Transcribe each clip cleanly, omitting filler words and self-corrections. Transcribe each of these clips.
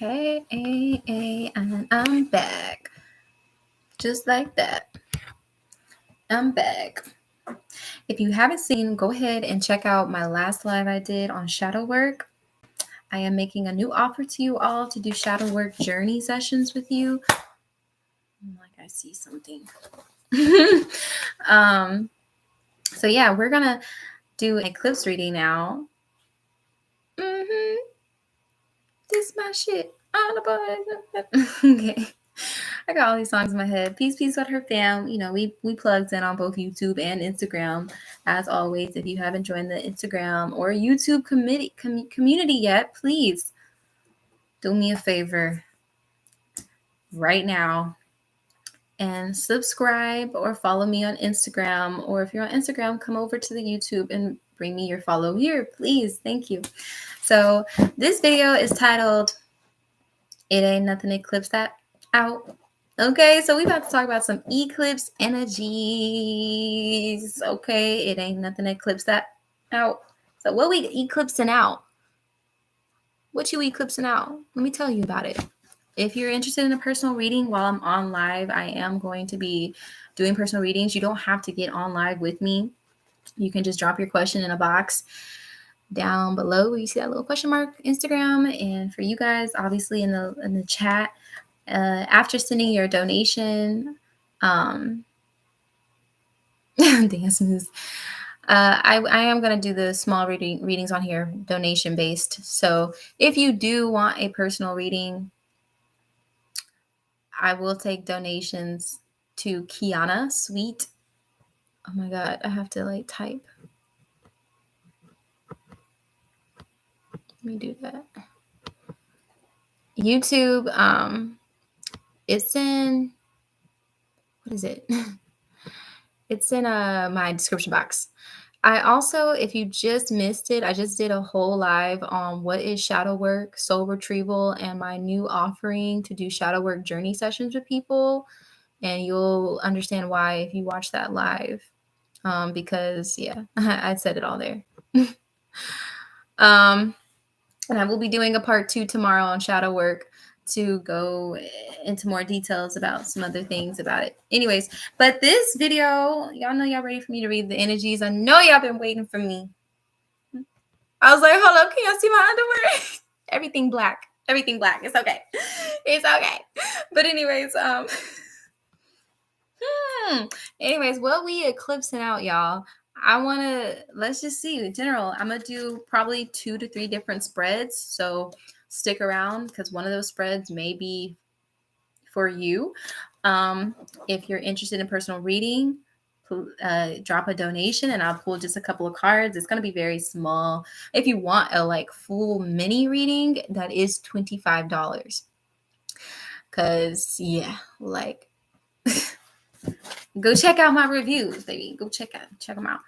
Hey, and I'm back. Just like that. I'm back. If you haven't seen, go ahead and check out my last live I did on shadow work. I am making a new offer to you all to do shadow work journey sessions with you. Like I see something. So yeah, we're gonna do an eclipse reading now. This my shit. Okay. I got all these songs in my head. Peace, peace with her fam. You know, we plugged in on both YouTube and Instagram. As always, if you haven't joined the Instagram or YouTube community yet, please do me a favor right now and subscribe or follow me on Instagram. Or if you're on Instagram, come over to the YouTube and bring me your follow here, please. Thank you. So this video is titled "It Ain't Nothing Eclipse That Out." Okay, so we about to talk about some eclipse energies. Okay, it ain't nothing eclipse that out. So what we eclipsing out? What you eclipsing out? Let me tell you about it. If you're interested in a personal reading while I'm on live, I am going to be doing personal readings. You don't have to get on live with me. You can just drop your question in a box down below. You see that little question mark, Instagram, and for you guys, obviously in the chat. After sending your donation, dance moves. I am going to do the small readings on here, donation based. So if you do want a personal reading, I will take donations to Kiana Sweet. Oh my God, I have to like type. Let me do that. YouTube, it's in, what is it? It's in my description box. I also, if you just missed it, I just did a whole live on what is shadow work, soul retrieval, and my new offering to do shadow work journey sessions with people. And you'll understand why if you watch that live. Because yeah, I said it all there. And I will be doing a part 2 tomorrow on shadow work to go into more details about some other things about it. Anyways, but this video, y'all know y'all ready for me to read the energies. I know y'all been waiting for me. I was like, hold up, can y'all see my underwear? Everything black. Everything black. It's okay. It's okay. But anyways, anyways, what we eclipsing out, y'all. Let's just see in general. I'm gonna do probably 2 to 3 different spreads. So stick around because one of those spreads may be for you. If you're interested in personal reading, drop a donation and I'll pull just a couple of cards. It's gonna be very small. If you want a like full mini reading, that is $25. Cause yeah, like go check out my reviews, baby. Go check them out.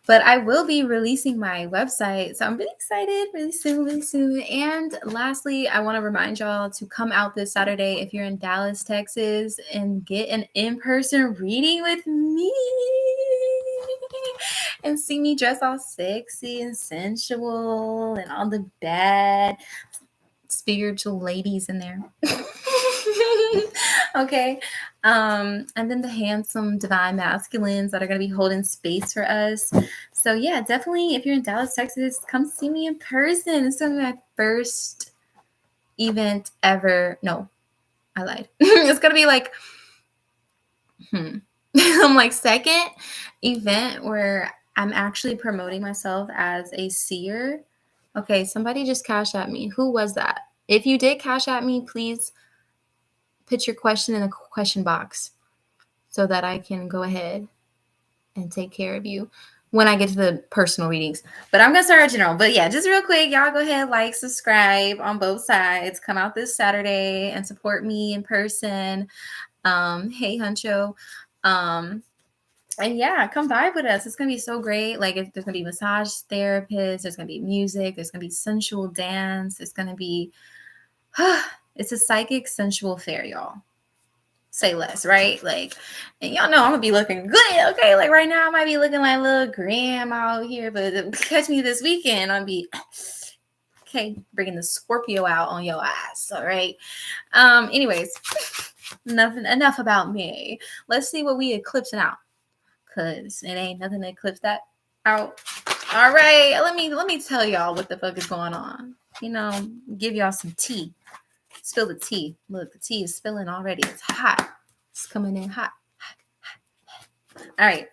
But I will be releasing my website, so I'm really excited, really soon. And lastly, I want to remind y'all to come out this Saturday if you're in Dallas, Texas, and get an in-person reading with me and see me dress all sexy and sensual and all the bad spiritual ladies in there. Okay. And then the handsome divine masculines that are going to be holding space for us. So yeah, definitely if you're in Dallas, Texas, come see me in person. It's going to be my first event ever. No, I lied. It's going to be like, I'm like second event where I'm actually promoting myself as a seer. Okay, somebody just cashed at me. Who was that? If you did cash at me, please put your question in the question box so that I can go ahead and take care of you when I get to the personal readings. But I'm going to start general. But yeah, just real quick, y'all go ahead, like, subscribe on both sides. Come out this Saturday and support me in person. Hey, Huncho. And yeah, come vibe with us. It's going to be so great. Like, if there's going to be massage therapists, there's going to be music, there's going to be sensual dance. There's going to be, it's a psychic sensual fair, y'all. Say less, right? Like, and y'all know I'm gonna be looking good, okay? Like right now, I might be looking like little grandma out here, but catch me this weekend, I'll be Okay, bringing the Scorpio out on your ass. All right. Anyways, enough about me. Let's see what we eclipsing out, cause it ain't nothing to eclipse that out. All right, let me tell y'all what the fuck is going on. You know, give y'all some tea. Spill the tea. Look, the tea is spilling already. It's hot. It's coming in hot. All right.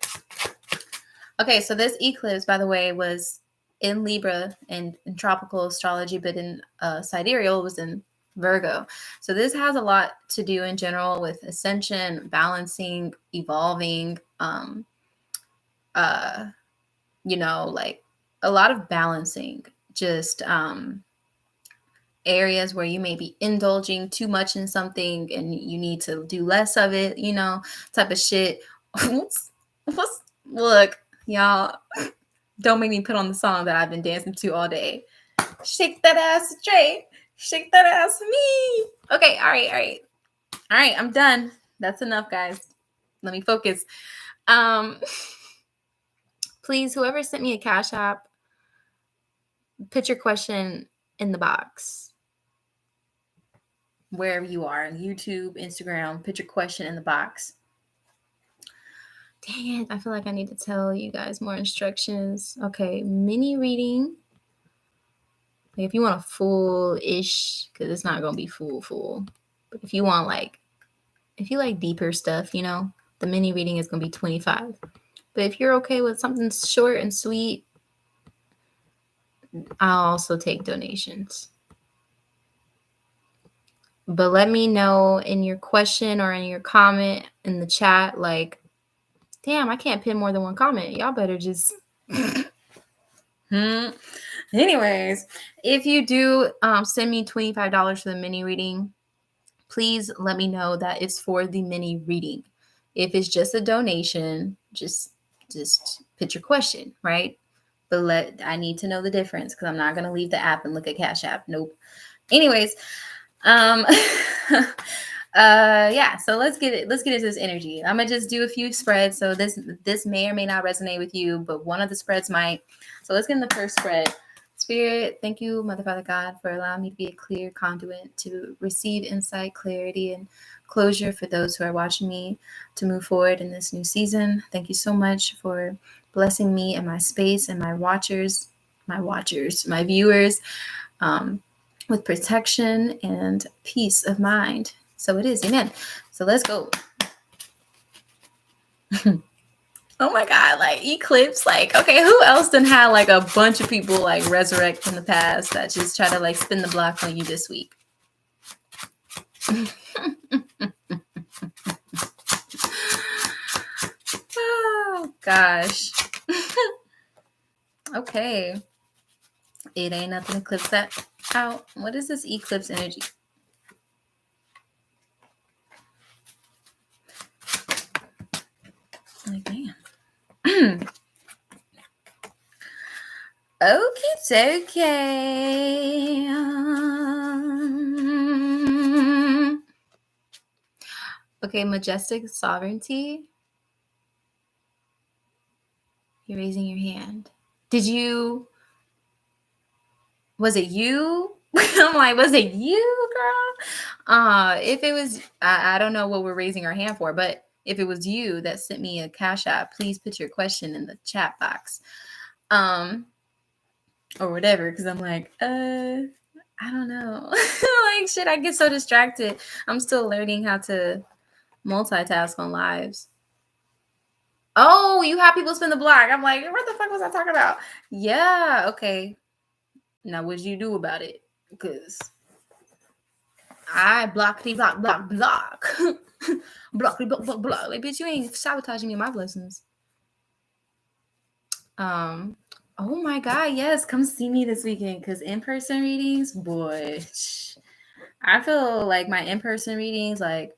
Okay, so this eclipse, by the way, was in Libra and in tropical astrology, but in sidereal, it was in Virgo. So this has a lot to do in general with ascension, balancing, evolving, you know, like a lot of balancing, just areas where you may be indulging too much in something and you need to do less of it, you know, type of shit. Look, y'all, don't make me put on the song that I've been dancing to all day. Shake that ass straight. Shake that ass for me. Okay, all right, I'm done. That's enough, guys. Let me focus. Please, whoever sent me a Cash App, put your question in the box. Wherever you are, YouTube, Instagram, put your question in the box. Dang it, I feel like I need to tell you guys more instructions. Okay, mini reading. Like if you want a full-ish, because it's not going to be full. But if you want if you like deeper stuff, you know, the mini reading is going to be $25. But if you're okay with something short and sweet, I'll also take donations. But let me know in your question or in your comment in the chat, like, damn, I can't pin more than one comment. Y'all better just... Anyways, if you do send me $25 for the mini reading, please let me know that it's for the mini reading. If it's just a donation, just put your question, right? But I need to know the difference because I'm not going to leave the app and look at Cash App. Nope. Anyways, yeah, so let's get into this energy. I'm gonna just do a few spreads. So this may or may not resonate with you, but one of the spreads might. So let's get in the first spread. Spirit, thank you, Mother, Father, God, for allowing me to be a clear conduit to receive insight, clarity, and closure for those who are watching me to move forward in this new season. Thank you so much for blessing me and my space and my viewers, with protection and peace of mind. So it is. Amen. So let's go. Oh my God, like Eclipse, like, okay, who else done had like a bunch of people like resurrect from the past that just try to like spin the block on you this week? Oh gosh. Okay. It ain't nothing to eclipse that out. What is this eclipse energy? Like, damn. Okay. Okay, majestic sovereignty. You're raising your hand. Was it you? I'm like, was it you, girl? If it was, I don't know what we're raising our hand for, but if it was you that sent me a Cash App, please put your question in the chat box. Or whatever, because I'm like, I don't know. Like, shit, I get so distracted. I'm still learning how to multitask on lives. Oh, you have people spin the block. I'm like, what the fuck was I talking about? Yeah, okay. Now, what did you do about it? Because I block. Blockly block. Like, bitch, you ain't sabotaging me my blessings. Oh my God, yes, come see me this weekend because in-person readings, boy, I feel like my in-person readings, like,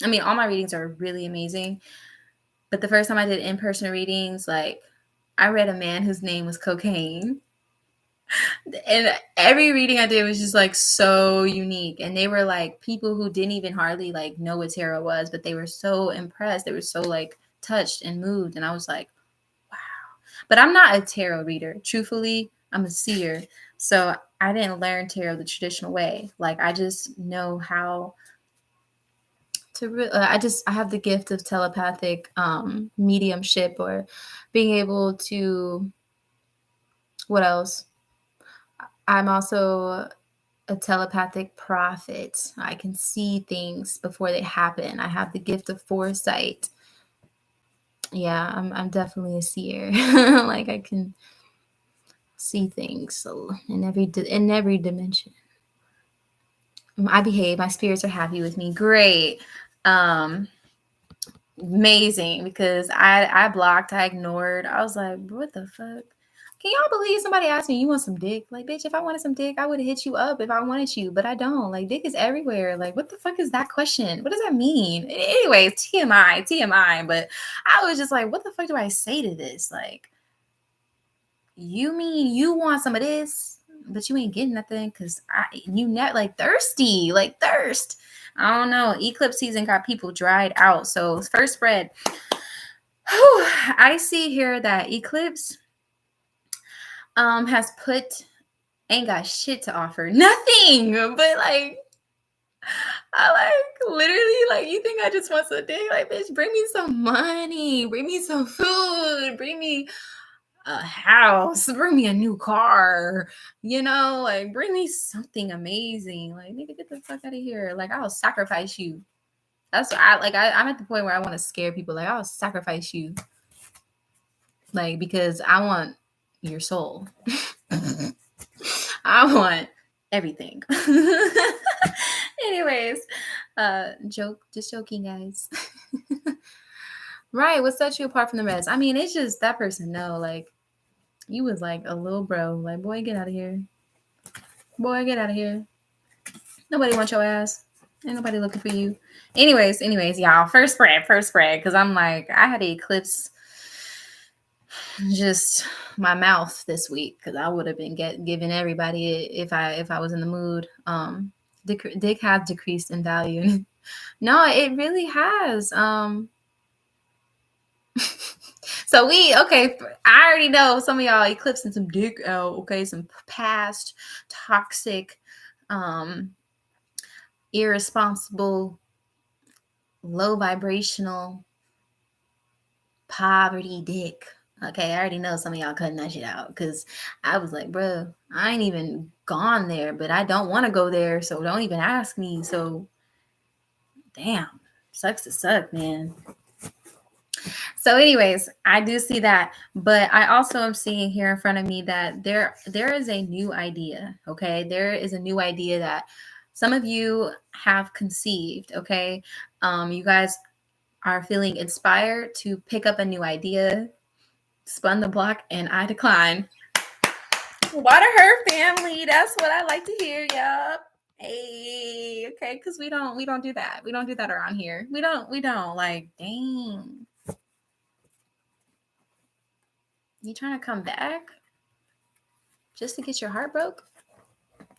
I mean, all my readings are really amazing, but the first time I did in-person readings, like, I read a man whose name was Cocaine, and every reading I did was just like so unique, and they were like people who didn't even hardly like know what tarot was, but they were so impressed, they were so like touched and moved, and I was like, but I'm not a tarot reader. Truthfully, I'm a seer. So I didn't learn tarot the traditional way. Like, I just know how to I have the gift of telepathic mediumship, or being able to, what else? I'm also a telepathic prophet. I can see things before they happen. I have the gift of foresight. Yeah, I'm definitely a seer. Like, I can see things so in every dimension. I behave. My spirits are happy with me. Great. Um, Amazing, because I blocked, I ignored. I was like, what the fuck? Can y'all believe somebody asked me, you want some dick? Like, bitch, if I wanted some dick, I would have hit you up if I wanted you, but I don't. Like, dick is everywhere. Like, what the fuck is that question? What does that mean? Anyways, TMI. But I was just like, what the fuck do I say to this? Like, you mean you want some of this, but you ain't getting nothing because like thirsty, like thirst. I don't know. Eclipse season got people dried out. So first spread. Whew, I see here that Eclipse has ain't got shit to offer. Nothing. But like, I like literally, like, you think I just want some dick? Like, bitch, bring me some money, bring me some food, bring me a house, bring me a new car, like, bring me something amazing. Like, nigga, get the fuck out of here. Like, I'll sacrifice you. That's what I'm at the point where I want to scare people. Like, I'll sacrifice you. Like, because I want your soul. I want everything. Anyways, just joking, guys. Right, what sets you apart from the rest? I mean, it's just that person, like, you was like a little bro. Like, boy, get out of here. Boy, get out of here. Nobody wants your ass. Ain't nobody looking for you. Anyways, y'all. First spread. Because I'm like, I had to eclipse just my mouth this week, because I would have been giving everybody it if I was in the mood. Dick has decreased in value. No, it really has. So I already know some of y'all eclipsing some dick out, okay? Some past toxic, irresponsible, low vibrational, poverty dick. Okay, I already know some of y'all cutting that shit out, because I was like, bro, I ain't even gone there, but I don't want to go there, so don't even ask me. So, damn, sucks to suck, man. So anyways, I do see that, but I also am seeing here in front of me that there is a new idea, okay? There is a new idea that some of you have conceived, okay? You guys are feeling inspired to pick up a new idea, spun the block, and I decline. Water her family, that's what I like to hear, yup. Hey, okay, because we don't do that. We don't do that around here. We don't, like, dang. You trying to come back just to get your heart broke?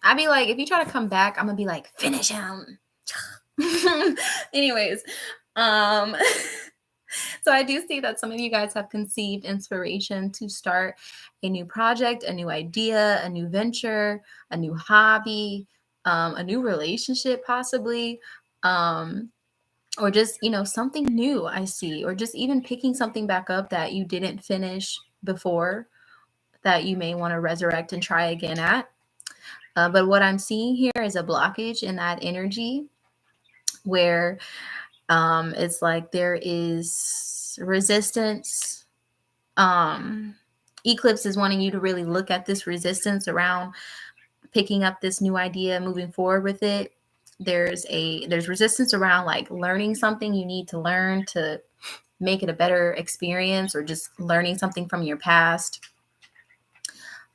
I'd be like, if you try to come back, I'm gonna be like, finish him. Anyways, so I do see that some of you guys have conceived inspiration to start a new project, a new idea, a new venture, a new hobby, a new relationship, possibly, or just, something new. I see, or just even picking something back up that you didn't finish before, that you may want to resurrect and try again at. But what I'm seeing here is a blockage in that energy, where it's like there is resistance. Eclipse is wanting you to really look at this resistance around picking up this new idea, moving forward with it. There's resistance around, like, learning something you need to learn to make it a better experience, or just learning something from your past.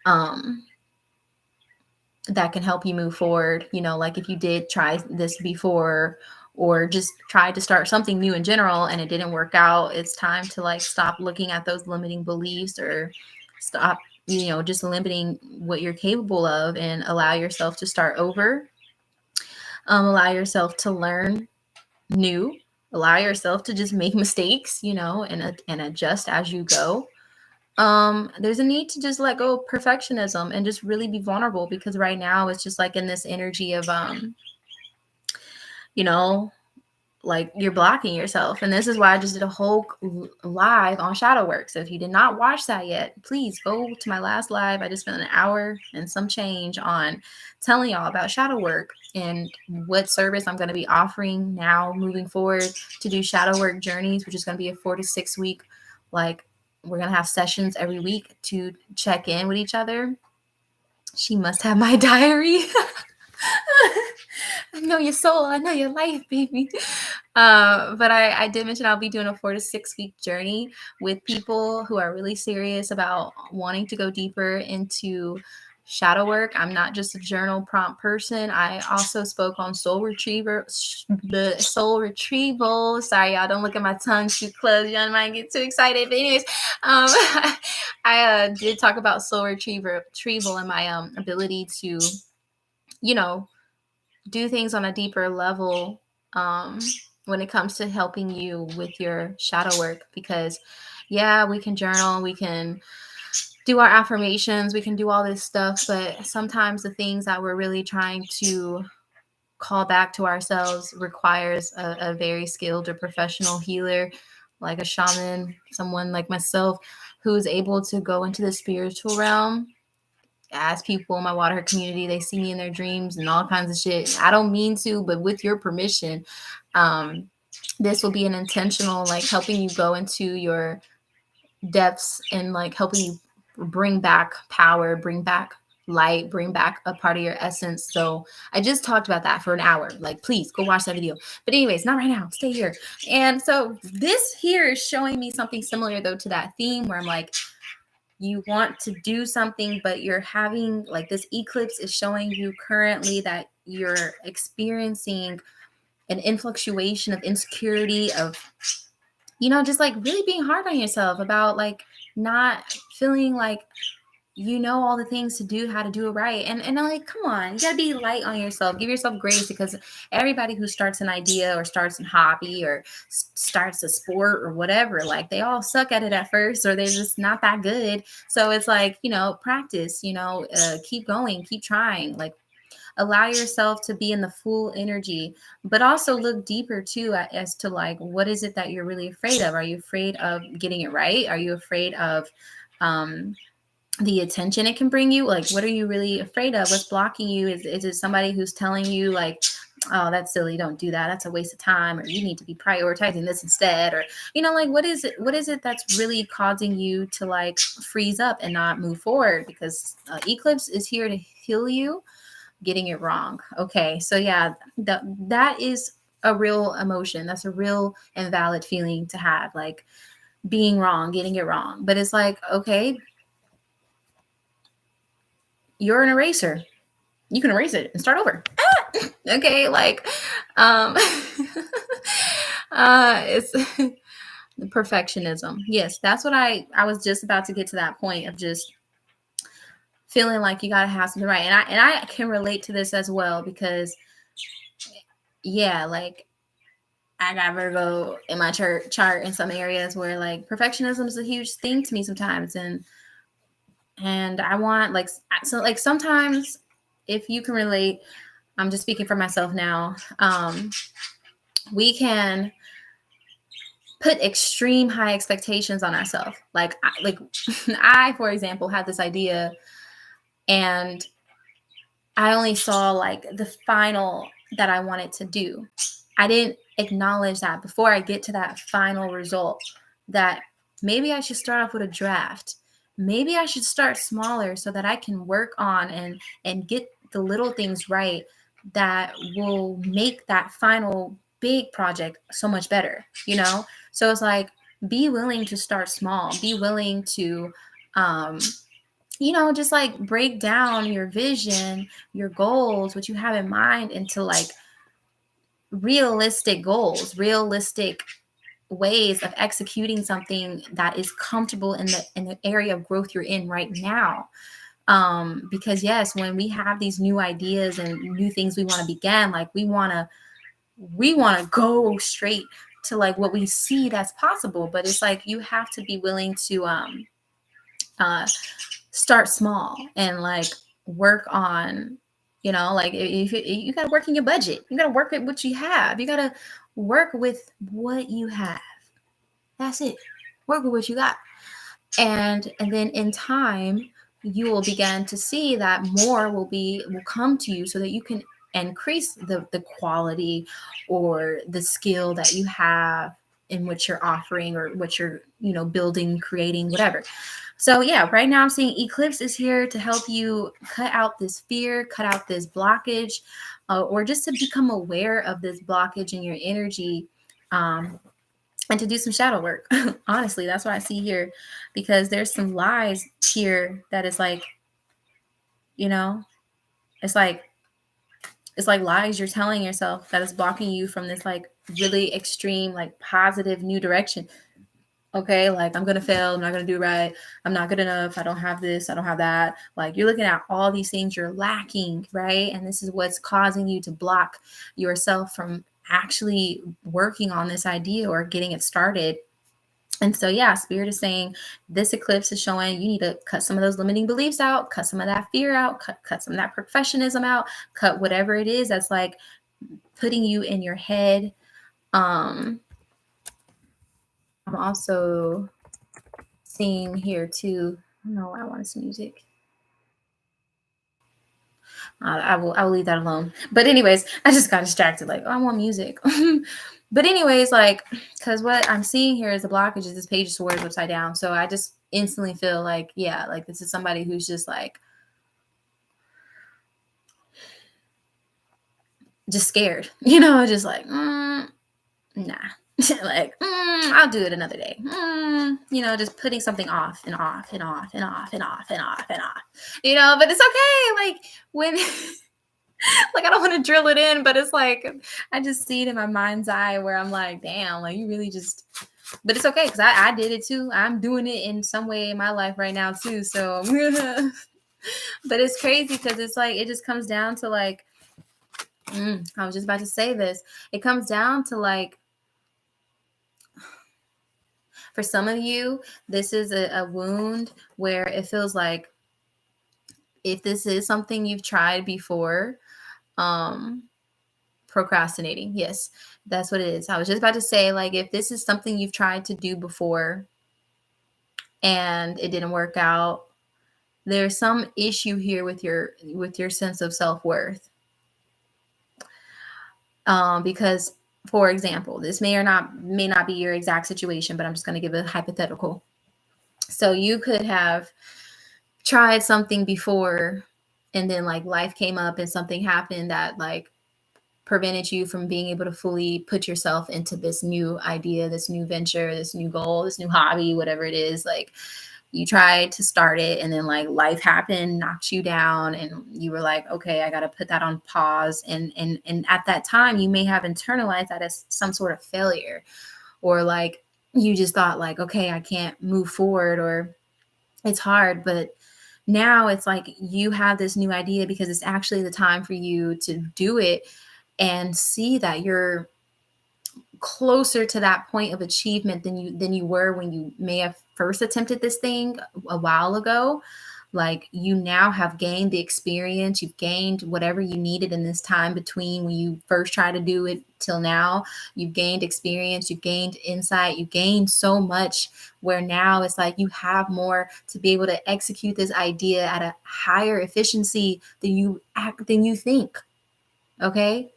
That can help you move forward. Like, if you did try this before, or just tried to start something new in general and it didn't work out, it's time to, like, stop looking at those limiting beliefs, or stop, just limiting what you're capable of, and allow yourself to start over. Allow yourself to learn new, allow yourself to just make mistakes, and adjust as you go. There's a need to just let go of perfectionism and just really be vulnerable, because right now it's just like in this energy of you know, like you're blocking yourself. And this is why I just did a whole live on shadow work. So if you did not watch that yet, please go to my last live. I just spent an hour and some change on telling y'all about shadow work and what service I'm going to be offering now moving forward to do shadow work journeys, which is going to be a 4 to 6 week, like we're going to have sessions every week to check in with each other. She must have my diary. I know your soul. I know your life, baby. But I did mention I'll be doing a 4 to 6 week journey with people who are really serious about wanting to go deeper into shadow work. I'm not just a journal prompt person. I also spoke on soul retrieval. Sorry, y'all, don't look at my tongue too close. You might get too excited. But anyways, I did talk about soul retrieval and my ability to, do things on a deeper level when it comes to helping you with your shadow work. Because yeah, we can journal, we can do our affirmations, we can do all this stuff, but sometimes the things that we're really trying to call back to ourselves requires a very skilled or professional healer, like a shaman, someone like myself who's able to go into the spiritual realm. As people in my water community, they see me in their dreams and all kinds of shit. I don't mean to, but with your permission, this will be an intentional, like helping you go into your depths and like helping you bring back power, bring back light, bring back a part of your essence. So I just talked about that for an hour. Like, please go watch that video. But anyways, not right now. Stay here. And so this here is showing me something similar though to that theme where I'm like, you want to do something, but you're having like this eclipse is showing you currently that you're experiencing an influctuation of insecurity, of, just like really being hard on yourself about like not feeling like all the things to do, how to do it right. And I'm like, come on, you gotta be light on yourself. Give yourself grace, because everybody who starts an idea or starts a hobby or starts a sport or whatever, like they all suck at it at first, or they're just not that good. So it's like, practice, keep going, keep trying, like allow yourself to be in the full energy, but also look deeper too as to like, what is it that you're really afraid of? Are you afraid of getting it right? Are you afraid of, the attention it can bring you? Like, what are you really afraid of? What's blocking you? Is it somebody who's telling you like, oh, that's silly, don't do that, that's a waste of time, or you need to be prioritizing this instead? Or like, what is it that's really causing you to like freeze up and not move forward? Because eclipse is here to heal you getting it wrong. Okay, so yeah, that is a real emotion. That's a real and valid feeling to have, like being wrong, getting it wrong. But it's like, okay, you're an eraser. You can erase it and start over. Okay, like it's perfectionism. Yes, that's what I was just about to get to, that point of just feeling like you gotta have something right. And I can relate to this as well, because yeah, like I got Virgo in my chart in some areas where like perfectionism is a huge thing to me sometimes. And I want like sometimes, if you can relate, I'm just speaking for myself now, we can put extreme high expectations on ourselves. Like I, for example, had this idea and I only saw like the final that I wanted to do. I didn't acknowledge that before I get to that final result, that maybe I should start off with a draft. Maybe I should start smaller so that I can work on and get the little things right that will make that final big project so much better, So it's like, be willing to start small, be willing to just like break down your vision, your goals, what you have in mind, into like realistic goals, realistic ways of executing something that is comfortable in the area of growth you're in right now. Because yes, when we have these new ideas and new things we want to begin, like we want to go straight to like what we see that's possible. But it's like, you have to be willing to uh, start small and like work on, like if you got to work in your budget, you got to work with what you have. You got to work with what you have. That's it. Work with what you got. And then in time, you will begin to see that more will come to you so that you can increase the quality or the skill that you have in what you're offering or what you're, building, creating, whatever. So yeah, right now I'm seeing Eclipse is here to help you cut out this fear, cut out this blockage, or just to become aware of this blockage in your energy, and to do some shadow work. Honestly, that's what I see here, because there's some lies here that is like, it's like lies you're telling yourself that is blocking you from this like really extreme, like positive new direction. Okay, like I'm gonna fail, I'm not gonna do right, I'm not good enough, I don't have this, I don't have that. Like you're looking at all these things you're lacking, right? And this is what's causing you to block yourself from actually working on this idea or getting it started. And so, yeah, Spirit is saying this eclipse is showing you need to cut some of those limiting beliefs out, cut some of that fear out, cut some of that perfectionism out, cut whatever it is that's like putting you in your head. I'm also seeing here too. I don't know why I wanted some music. I will leave that alone. But anyways, I just got distracted. Like, oh, I want music. But anyways, like, because what I'm seeing here is the blockage is this page of swords upside down. So I just instantly feel like, yeah, like this is somebody who's just like, just scared, just like, nah. Like, I'll do it another day. Just putting something off and off and off and off and off and off and off, but it's okay. Like when, like, I don't want to drill it in, but it's like, I just see it in my mind's eye where I'm like, damn, like you really just, but it's okay. Cause I did it too. I'm doing it in some way in my life right now too. So, but it's crazy. Cause it's like, it just comes down to like, I was just about to say this. It comes down to like, for some of you, this is a wound where it feels like if this is something you've tried before, procrastinating. Yes, that's what it is. I was just about to say, like, if this is something you've tried to do before and it didn't work out, there's some issue here with your sense of self-worth. Because, for example, this may not be your exact situation, but I'm just going to give a hypothetical. So you could have tried something before and then like life came up and something happened that like prevented you from being able to fully put yourself into this new idea, this new venture, this new goal, this new hobby, whatever it is. Like you tried to start it and then like life happened, knocked you down, and you were like, okay, I got to put that on pause. And at that time you may have internalized that as some sort of failure, or like you just thought like, okay, I can't move forward, or it's hard. But now it's like you have this new idea because it's actually the time for you to do it and see that you're closer to that point of achievement than you were when you may have first attempted this thing a while ago. Like you now have gained the experience, you've gained whatever you needed in this time between when you first tried to do it till now. You've gained experience, you've gained insight, you've gained so much where now it's like you have more to be able to execute this idea at a higher efficiency than you think. Okay?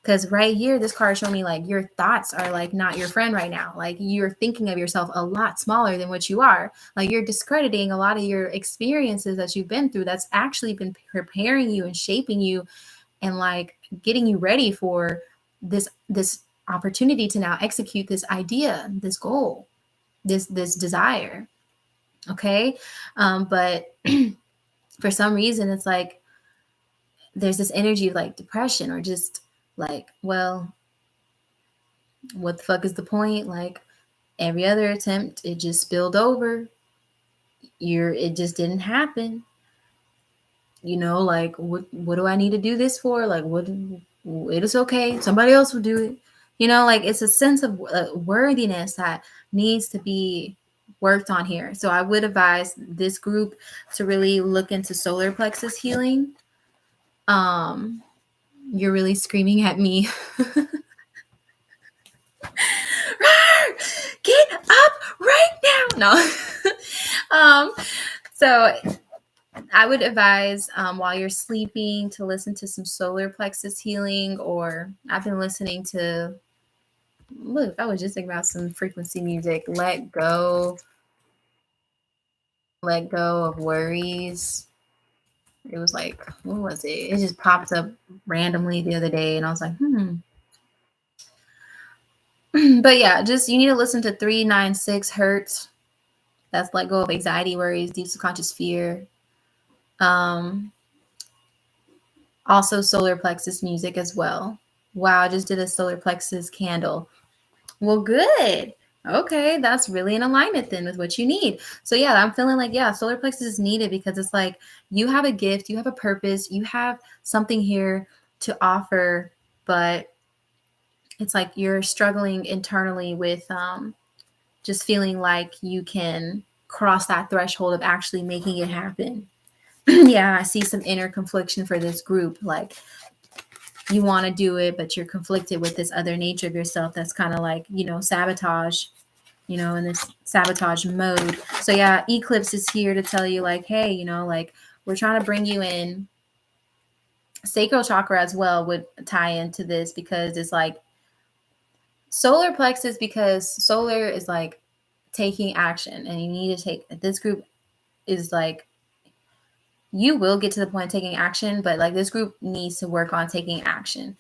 Because right here, this card showed me like your thoughts are like not your friend right now. Like you're thinking of yourself a lot smaller than what you are. Like you're discrediting a lot of your experiences that you've been through that's actually been preparing you and shaping you and like getting you ready for this opportunity to now execute this idea, this goal, this desire. Okay. But for some reason, it's like there's this energy of like depression or just like, well, what the fuck is the point? Like every other attempt, it just spilled over. It just didn't happen. Like what do I need to do this for? Like what, it is okay. Somebody else will do it. Like it's a sense of worthiness that needs to be worked on here. So I would advise this group to really look into solar plexus healing. You're really screaming at me. Get up right now. No. So I would advise while you're sleeping to listen to some solar plexus healing, or I've been listening to, look, I was just thinking about some frequency music. Let go of worries. It was like, what was it? It just popped up randomly the other day, and I was like, But yeah, just you need to listen to 396 hertz. That's let go of anxiety, worries, deep subconscious fear. Also solar plexus music as well. Wow, I just did a solar plexus candle. Well, good. Okay, that's really in alignment then with what you need. So yeah, I'm feeling like, yeah, solar plexus is needed because it's like you have a gift, you have a purpose, you have something here to offer, but it's like you're struggling internally with just feeling like you can cross that threshold of actually making it happen. Yeah, I see some inner confliction for this group. Like you want to do it, but you're conflicted with this other nature of yourself that's kind of like, sabotage, in this sabotage mode. So yeah, Eclipse is here to tell you like, hey, like we're trying to bring you in. Sacral chakra as well would tie into this because it's like solar plexus, because solar is like taking action, and you need to take, this group is like, you will get to the point of taking action, but like this group needs to work on taking action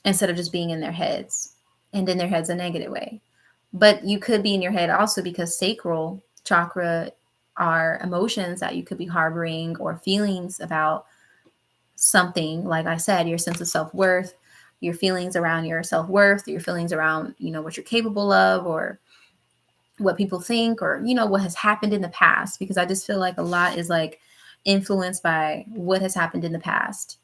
instead of just being in their heads, and in their heads a negative way. But you could be in your head also because sacral chakra are emotions that you could be harboring or feelings about something. Like I said, your sense of self-worth, your feelings around your self-worth, your feelings around, what you're capable of, or what people think, or, what has happened in the past. Because I just feel like a lot is like influenced by what has happened in the past.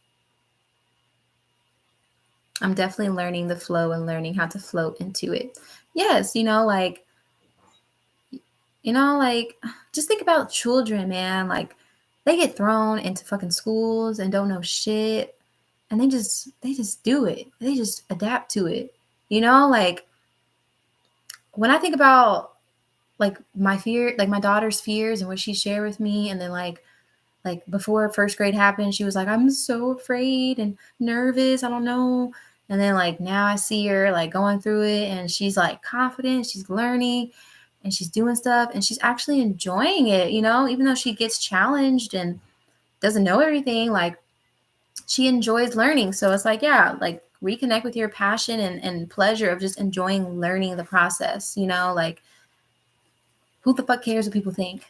I'm definitely learning the flow and learning how to float into it. Yes, like just think about children, man. Like they get thrown into fucking schools and don't know shit, and they just do it. They just adapt to it. Like when I think about like my fear, like my daughter's fears and what she shared with me, and then like before first grade happened, she was like, I'm so afraid and nervous, I don't know. And then like now I see her like going through it, and she's like confident, she's learning, and she's doing stuff, and she's actually enjoying it, even though she gets challenged and doesn't know everything. Like she enjoys learning. So it's like, yeah, like reconnect with your passion and pleasure of just enjoying learning the process. Like who the fuck cares what people think?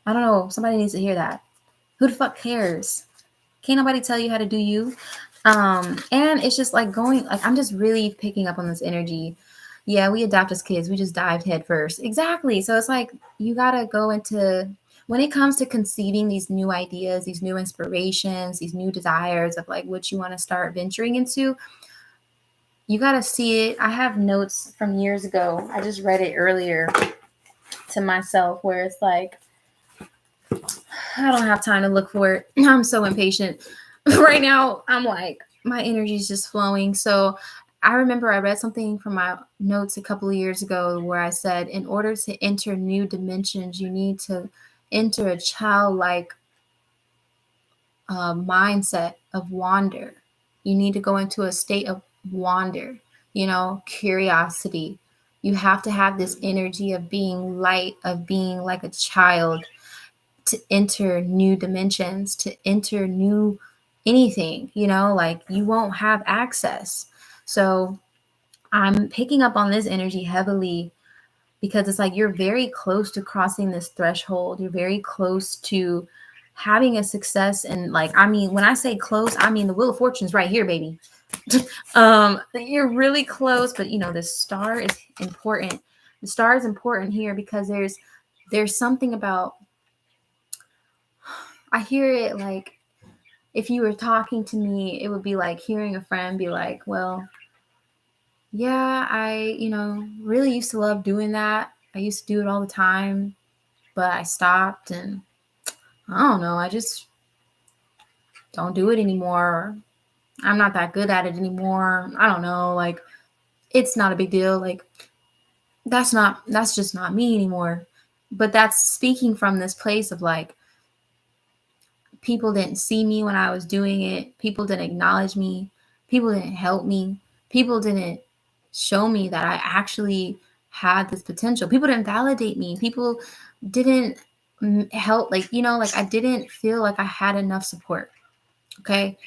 I don't know, somebody needs to hear that. Who the fuck cares? Can't nobody tell you how to do you. And it's just like going, like I'm just really picking up on this energy. Yeah, we adapt as kids. We just dived head first. Exactly. So it's like you gotta go into, when it comes to conceiving these new ideas, these new inspirations, these new desires of like what you want to start venturing into, you gotta see it. I have notes from years ago. I just read it earlier to myself where it's like, I don't have time to look for it. I'm so impatient. Right now, I'm like, my energy is just flowing. So I remember I read something from my notes a couple of years ago where I said, in order to enter new dimensions, you need to enter a childlike mindset of wonder. You need to go into a state of wonder, curiosity. You have to have this energy of being light, of being like a child, to enter new dimensions, to enter new anything, like you won't have access. So I'm picking up on this energy heavily because it's like you're very close to crossing this threshold. You're very close to having a success. And like, I mean, when I say close, I mean the Wheel of Fortune's right here, baby. You're really close, but the star is important. The star is important here because there's something about, I hear it like if you were talking to me, it would be like hearing a friend be like, well, yeah, I, really used to love doing that. I used to do it all the time, but I stopped, and I don't know, I just don't do it anymore. I'm not that good at it anymore. I don't know, like, it's not a big deal. Like, that's just not me anymore. But that's speaking from this place of like, people didn't see me when I was doing it. People didn't acknowledge me. People didn't help me. People didn't show me that I actually had this potential. People didn't validate me. People didn't help. Like, like I didn't feel like I had enough support. Okay.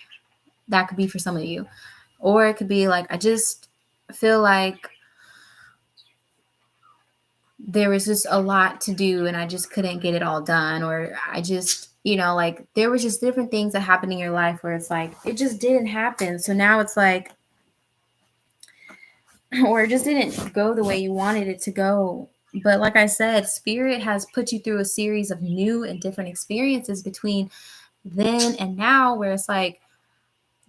That could be for some of you. Or it could be like, I just feel like there was just a lot to do and I just couldn't get it all done. Or I just, like there was just different things that happened in your life where it's like, it just didn't happen. So now it's like, or it just didn't go the way you wanted it to go. But like I said, spirit has put you through a series of new and different experiences between then and now, where it's like,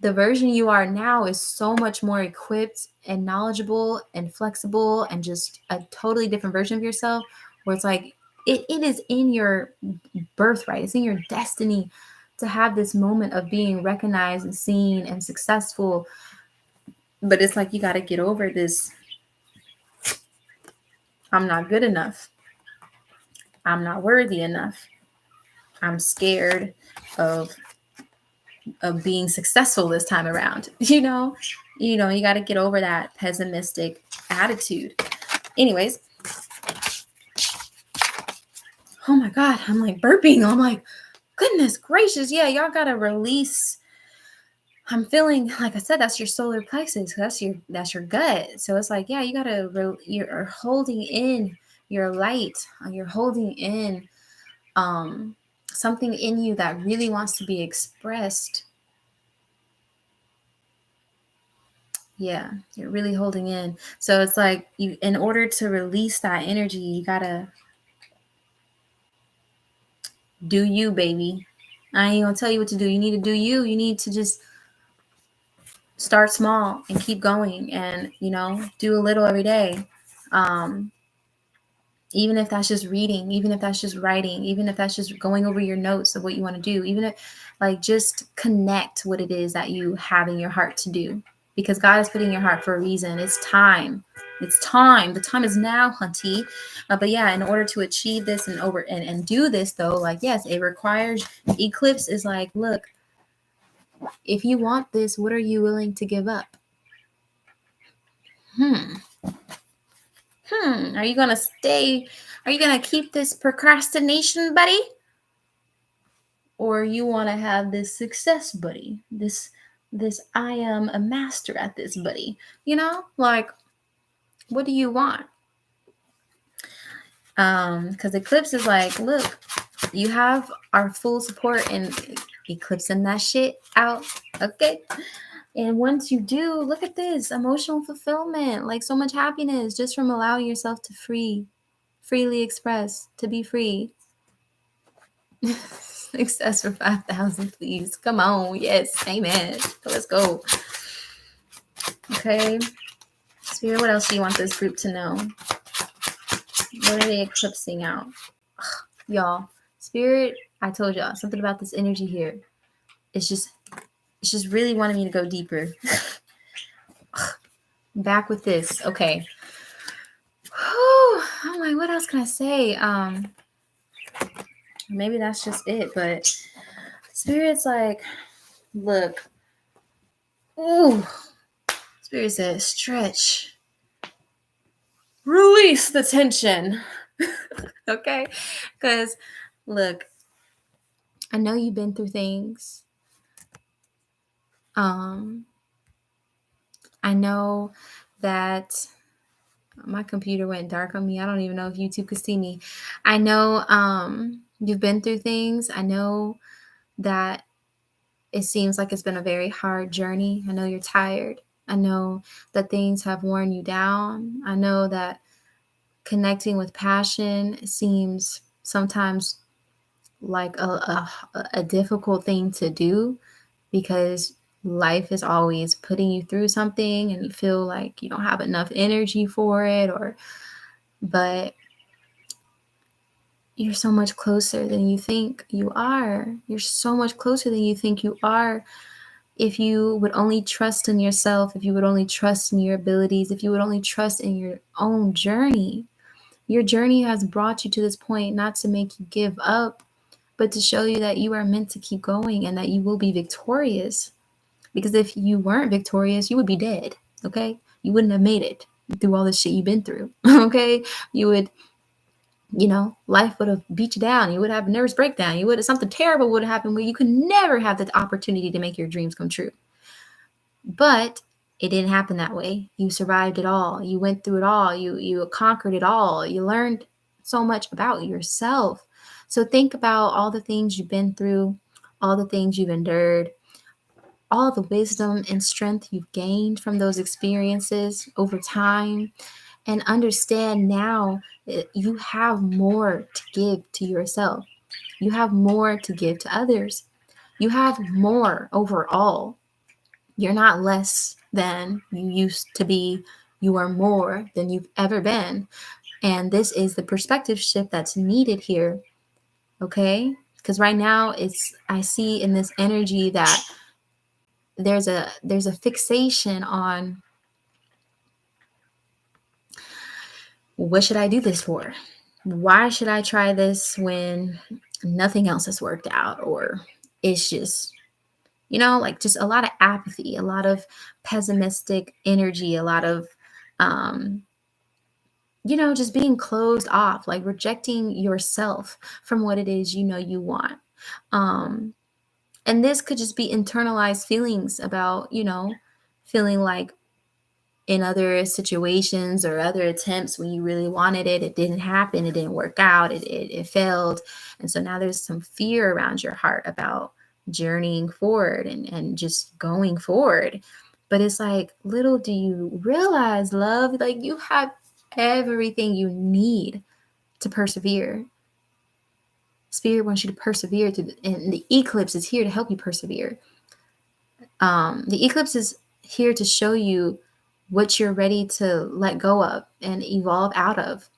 the version you are now is so much more equipped and knowledgeable and flexible and just a totally different version of yourself, where it's like it is in your birthright, it's in your destiny to have this moment of being recognized and seen and successful. But it's like, you got to get over this, I'm not good enough, I'm not worthy enough, I'm scared of being successful this time around. You got to get over that pessimistic attitude. Anyways, oh my God, I'm like burping. I'm like, goodness gracious. Yeah, y'all got to release. I'm feeling, like I said, that's your solar plexus. That's your gut. So it's like, yeah, you got to, you're holding in your light. You're holding in something in you that really wants to be expressed. Yeah, you're really holding in. So it's like, in order to release that energy, you gotta do you, baby. I ain't gonna tell you what to do. You need to do you. You need to just start small and keep going, and do a little every day. Even if that's just reading, even if that's just writing, even if that's just going over your notes of what you want to do, even if, like, just connect what it is that you have in your heart to do, because God is putting in your heart for a reason. It's time. It's time. The time is now, hunty. But yeah, in order to achieve this and do this, though, like, yes, it requires, Eclipse is like, look, if you want this, what are you willing to give up? Are you gonna stay? Are you gonna keep this procrastination, buddy? Or you want to have this success, buddy? This I am a master at this, buddy. Like, what do you want? Because Eclipse is like, look, you have our full support in eclipsing that shit out. Okay. And once you do, look at this emotional fulfillment, like so much happiness just from allowing yourself to freely express, to be free. Success for 5,000, please. Come on. Yes. Amen. Let's go. Okay. Spirit, what else do you want this group to know? What are they eclipsing out? Ugh, y'all, Spirit, I told y'all something about this energy here. It's just really wanting me to go deeper. Back with this. Okay. Whew. I'm like, what else can I say? Maybe that's just it, but Spirit's like, look. Ooh. Spirit says, stretch. Release the tension. Okay? Because, look, I know you've been through things. I know that my computer went dark on me. I don't even know if YouTube could see me. I know you've been through things. I know that it seems like it's been a very hard journey. I know you're tired. I know that things have worn you down. I know that connecting with passion seems sometimes like a difficult thing to do, because life is always putting you through something and you feel like you don't have enough energy for it, but you're so much closer than you think you are. You're so much closer than you think you are. If you would only trust in yourself, if you would only trust in your abilities, if you would only trust in your own journey. Your journey has brought you to this point not to make you give up, but to show you that you are meant to keep going and that you will be victorious. Because if you weren't victorious, you would be dead, okay? You wouldn't have made it through all the shit you've been through, okay? You would, life would have beat you down. You would have a nervous breakdown. You would have something terrible would have happened where you could never have the opportunity to make your dreams come true. But it didn't happen that way. You survived it all. You went through it all. You conquered it all. You learned so much about yourself. So think about all the things you've been through, all the things you've endured, all the wisdom and strength you've gained from those experiences over time, and understand now you have more to give to yourself. You have more to give to others. You have more overall. You're not less than you used to be. You are more than you've ever been. And this is the perspective shift that's needed here. Okay? Because right now I see in this energy that there's a fixation on, what should I do this for? Why should I try this when nothing else has worked out? Or it's just, like just a lot of apathy, a lot of pessimistic energy, a lot of, just being closed off, like rejecting yourself from what it is you want. And this could just be internalized feelings about, feeling like in other situations or other attempts when you really wanted it, it didn't happen, it didn't work out, it failed. And so now there's some fear around your heart about journeying forward and just going forward. But it's like, little do you realize, love, like you have everything you need to persevere. Spirit wants you to persevere through, and the eclipse is here to help you persevere. The eclipse is here to show you what you're ready to let go of and evolve out of.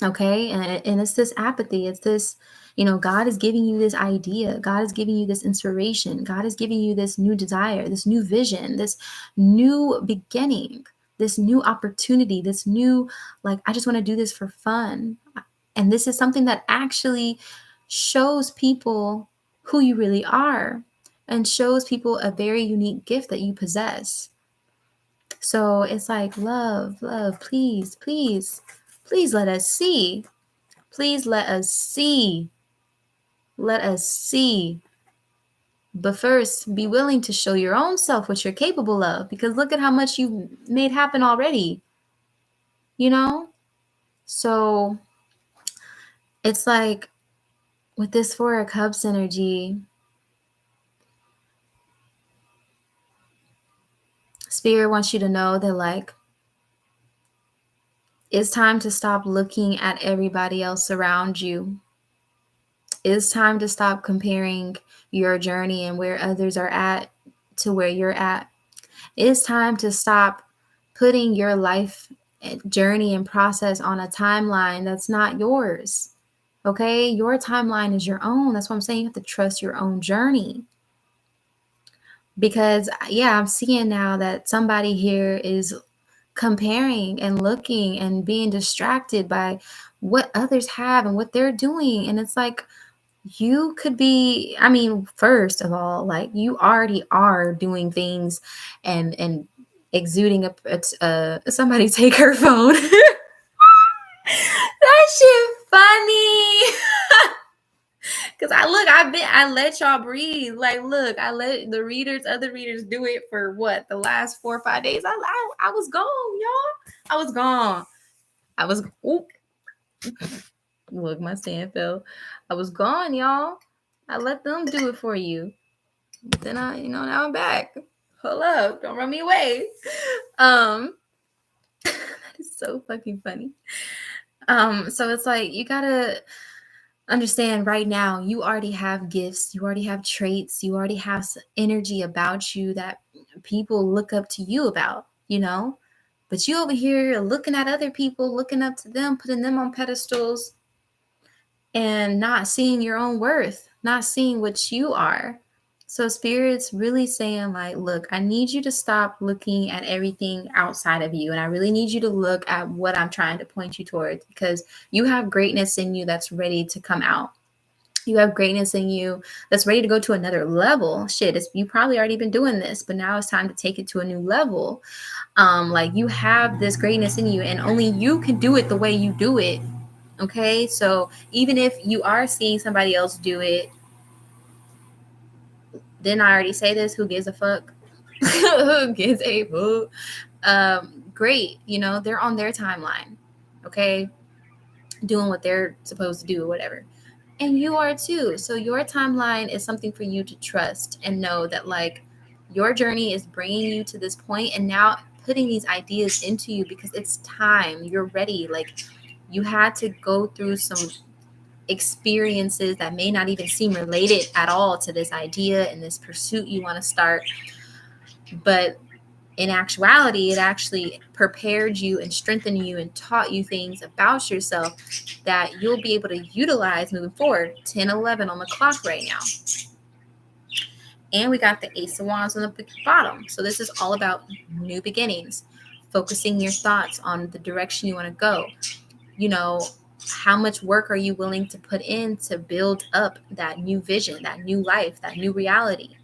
Okay. And it's this apathy. It's this, God is giving you this idea. God is giving you this inspiration. God is giving you this new desire, this new vision, this new beginning, this new opportunity, this new, like, I just want to do this for fun. And this is something that actually shows people who you really are and shows people a very unique gift that you possess. So it's like, love, please, please, please let us see. Please let us see. Let us see. But first, be willing to show your own self what you're capable of, because look at how much you've made happen already. So it's like with this Four of Cups energy, Spirit wants you to know that, like, it's time to stop looking at everybody else around you. It's time to stop comparing your journey and where others are at to where you're at. It's time to stop putting your life journey and process on a timeline that's not yours. Okay? Your timeline is your own. That's what I'm saying. You have to trust your own journey. Because, yeah, I'm seeing now that somebody here is comparing and looking and being distracted by what others have and what they're doing. And it's like, you could be, first of all, like, you already are doing things and exuding somebody take her phone. That shit funny. Cause I let y'all breathe. Like, look, I let the other readers do it for what, the last 4 or 5 days. I was gone, y'all. I was gone. Oop. Look, my stand fell. I was gone, y'all. I let them do it for you. But then now I'm back. Hold up, don't run me away. That is so fucking funny. So it's like, you gotta understand right now, you already have gifts, you already have traits, you already have energy about you that people look up to you about, But you over here looking at other people, looking up to them, putting them on pedestals. and not seeing your own worth, not seeing what you are. So Spirit's really saying like, look, I need you to stop looking at everything outside of you. And I really need you to look at what I'm trying to point you towards, because you have greatness in you that's ready to come out. You have greatness in you that's ready to go to another level. Shit, you probably already been doing this, but now it's time to take it to a new level. Like you have this greatness in you, and only you can do it the way you do it. Okay, so even if you are seeing somebody else do it, didn't I already say this? Who gives a fuck? Who gives a fuck? Great, they're on their timeline, okay, doing what they're supposed to do or whatever. And you are too. So your timeline is something for you to trust and know that like your journey is bringing you to this point, and now putting these ideas into you because it's time. You're ready. Like you had to go through some experiences that may not even seem related at all to this idea and this pursuit you want to start. But in actuality, it actually prepared you and strengthened you and taught you things about yourself that you'll be able to utilize moving forward. 10-11 on the clock right now. And we got the Ace of Wands on the bottom. So this is all about new beginnings, focusing your thoughts on the direction you want to go. How much work are you willing to put in to build up that new vision, that new life, that new reality,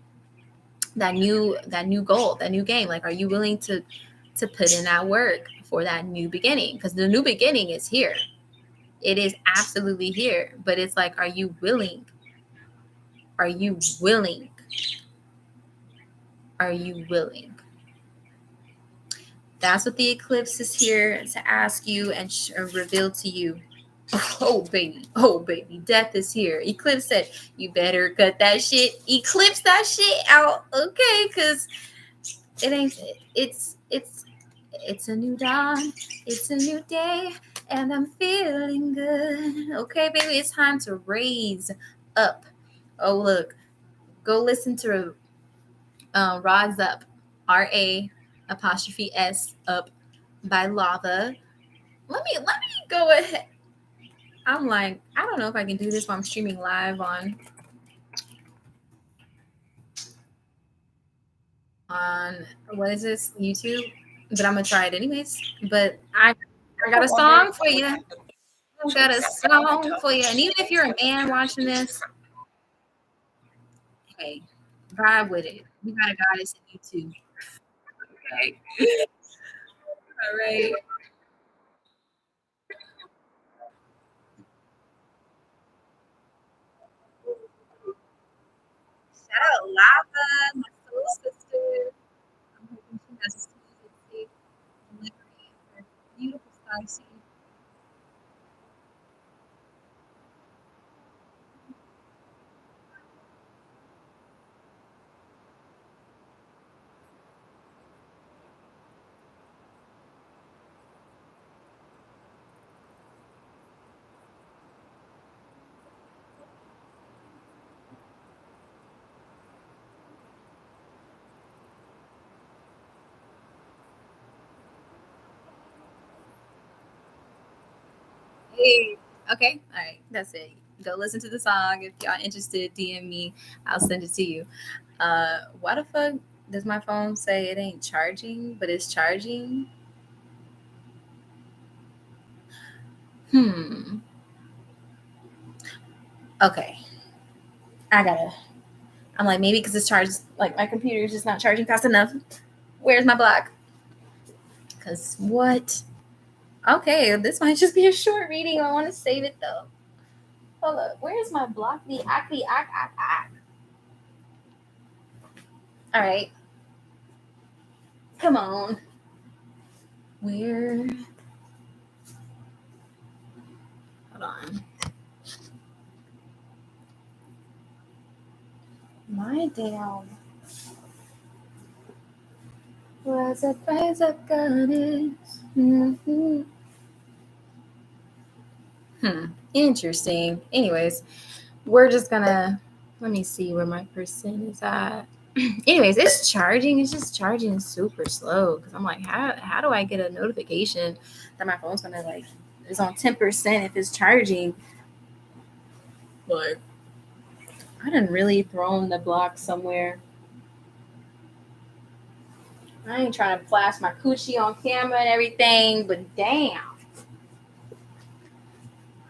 that new goal, that new game? Like, are you willing to put in that work for that new beginning? Because the new beginning is here. It is absolutely here. But it's like, are you willing? Are you willing? Are you willing? That's what the eclipse is here to ask you and reveal to you. Oh baby, death is here. Eclipse said, you better cut that shit, eclipse that shit out, okay? Because it ain't. It's a new dawn. It's a new day, and I'm feeling good. Okay, baby, it's time to raise up. Oh look, go listen to Rise Up, RA''S up by Lava. Let me go ahead. I'm like, I don't know if I can do this while I'm streaming live on what is this, YouTube? But I'm gonna try it anyways. But I got a song for you. I got a song for you. And even if you're a man watching this, hey, vibe with it. We got a goddess in you too. Okay. All right. Shout out Lava, my soul sister. I'm hoping she has a smooth and safe delivery of her beautiful star. Hey. Okay. All right. That's it. Go listen to the song. If y'all interested, DM me. I'll send it to you. Why the fuck does my phone say it ain't charging, but it's charging? Okay. I'm like, maybe because it's charged, like my computer is just not charging fast enough. Where's my block? Because what? Okay, this might just be a short reading. I want to save it though. Hold up. Where's my block? All right. Come on. Where? Hold on. My damn. Was a prize of goddess. Mm-hmm. Interesting. Anyways, we're just gonna let me see where my percent is at. Anyways, it's charging. It's just charging super slow because I'm like, how do I get a notification that my phone's gonna like is on 10% if it's charging? Like, I done really thrown the block somewhere. I ain't trying to flash my coochie on camera and everything, but damn.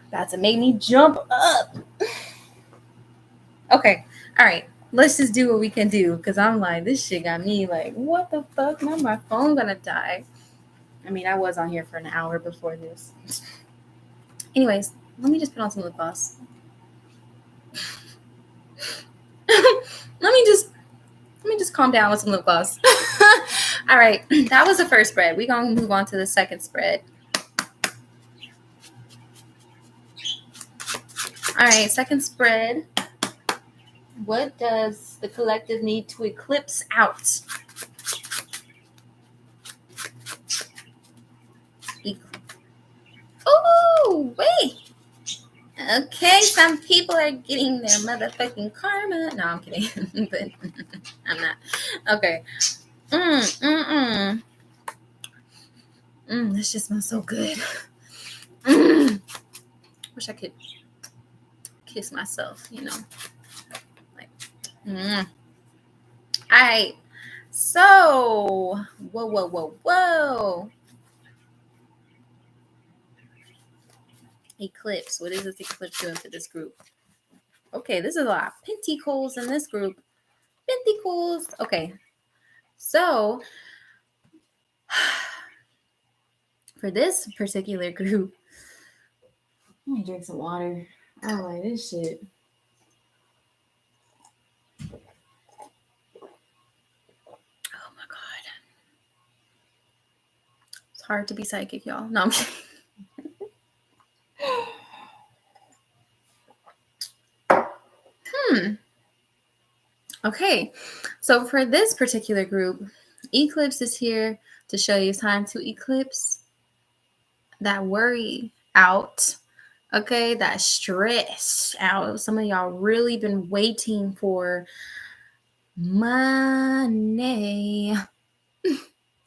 About to make me jump up. Okay, all right. Let's just do what we can do, because I'm like, this shit got me like, what the fuck? Now my phone gonna die. I mean, I was on here for an hour before this. Anyways, let me just put on some lip gloss. let me just calm down with some lip gloss. All right, that was the first spread. We're gonna move on to the second spread. All right, second spread. What does the collective need to eclipse out? Oh, wait. Okay, some people are getting their motherfucking karma. No, I'm kidding. But I'm not. Okay. This just smells so good. Wish I could kiss myself, you know. Like, All right. So, whoa. Eclipse. What is this eclipse doing to this group? Okay, this is a lot of pentacles in this group. Pentacles. Okay. So, for this particular group, let me drink some water. I don't like this shit. Oh my God. It's hard to be psychic, y'all. No, I'm kidding. Okay. So for this particular group, Eclipse is here to show you it's time to eclipse that worry out. Okay, that stress out. Some of y'all really been waiting for money.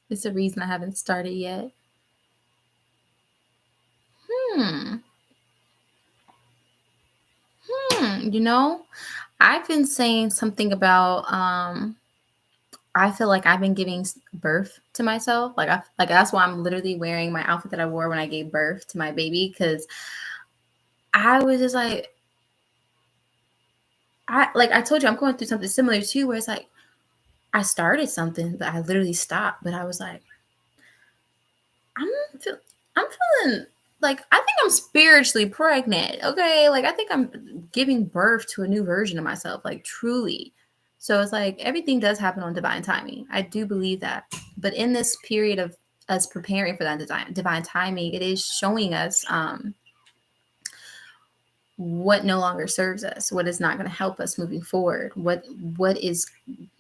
It's a reason I haven't started yet. You know, I've been saying something about I feel like I've been giving birth to myself. Like that's why I'm literally wearing my outfit that I wore when I gave birth to my baby, because I was just like I told you I'm going through something similar too, where it's like I started something, but I literally stopped. But I was like, I'm feeling like I think I'm spiritually pregnant. Okay, like I think I'm giving birth to a new version of myself, like truly. So it's like everything does happen on divine timing. I do believe that. But in this period of us preparing for that divine timing, it is showing us what no longer serves us, what is not going to help us moving forward, what is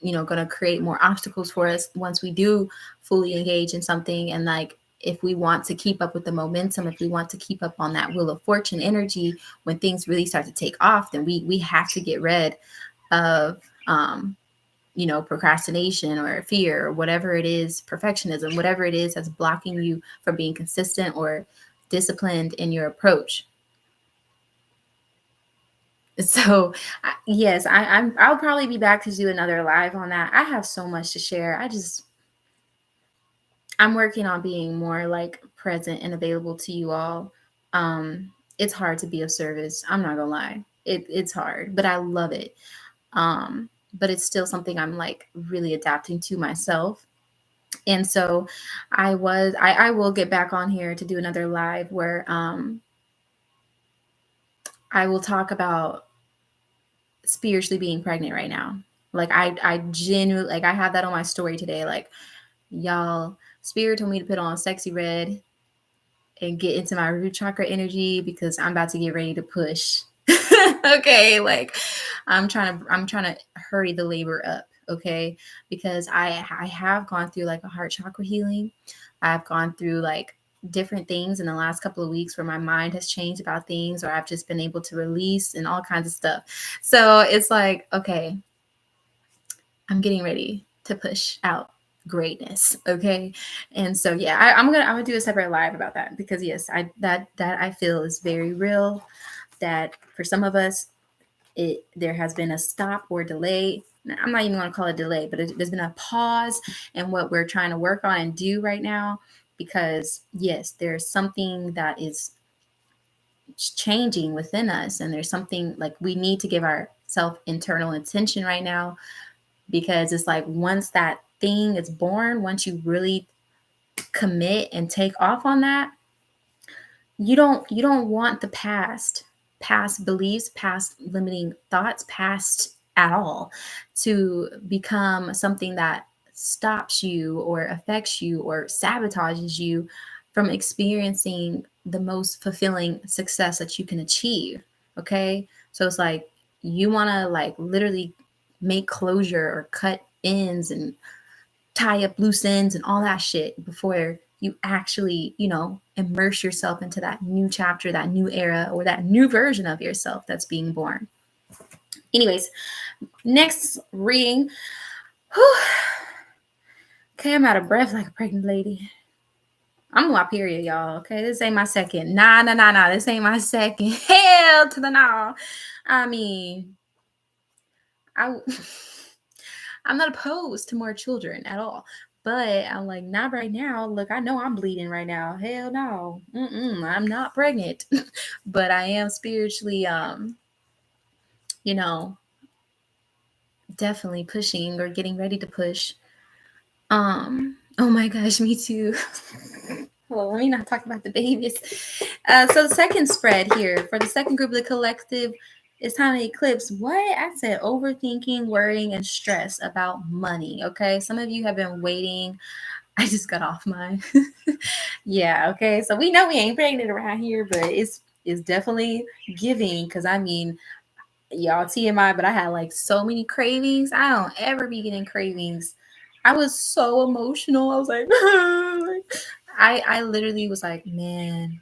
going to create more obstacles for us once we do fully engage in something. And like if we want to keep up with the momentum, if we want to keep up on that wheel of fortune energy, when things really start to take off, then we have to get rid of procrastination or fear or whatever it is, perfectionism, whatever it is that's blocking you from being consistent or disciplined in your approach. So yes, I'll probably be back to do another live on that. I have so much to share. I'm working on being more like present and available to you all. It's hard to be of service. I'm not gonna lie. It's hard, but I love it. But it's still something I'm like really adapting to myself. And so I will get back on here to do another live where I will talk about spiritually being pregnant right now. Like I genuinely, like I have that on my story today. Like, y'all, spirit told me to put on sexy red and get into my root chakra energy because I'm about to get ready to push. Okay, like I'm trying to hurry the labor up, okay? Because I have gone through like a heart chakra healing. I've gone through like different things in the last couple of weeks where my mind has changed about things, or I've just been able to release and all kinds of stuff. So it's like, okay, I'm getting ready to push out greatness. Okay. And so, yeah, I'm gonna do a separate live about that, because yes, that I feel is very real, that for some of us, there has been a stop or delay. I'm not even going to call it delay, but there's been a pause in what we're trying to work on and do right now, because yes, there's something that is changing within us, and there's something like we need to give ourselves internal attention right now, because it's like once that thing is born, once you really commit and take off on that, you don't want the past beliefs, past limiting thoughts, past at all, to become something that stops you or affects you or sabotages you from experiencing the most fulfilling success that you can achieve. Okay, so it's like you want to like literally make closure or cut ends and tie up loose ends and all that shit before you actually, immerse yourself into that new chapter, that new era, or that new version of yourself that's being born. Anyways, next reading. Whew. Okay, I'm out of breath like a pregnant lady. I'm on my period, y'all. Okay, this ain't my second. Nah. This ain't my second. Hell to the no. I mean, I. I'm not opposed to more children at all, but I'm like, not right now. Look, I know I'm bleeding right now. Hell no. I'm not pregnant, but I am spiritually, you know, definitely pushing or getting ready to push. Oh my gosh, me too. Well, let me not talk about the babies. So the second spread here for the second group of the collective, it's time to eclipse. What? I said overthinking, worrying, and stress about money. Okay. Some of you have been waiting. I just got off mine. Yeah. Okay. So we know we ain't pregnant around here, but it's definitely giving, because I mean, y'all TMI, but I had like so many cravings. I don't ever be getting cravings. I was so emotional. I was like, I literally was like, man,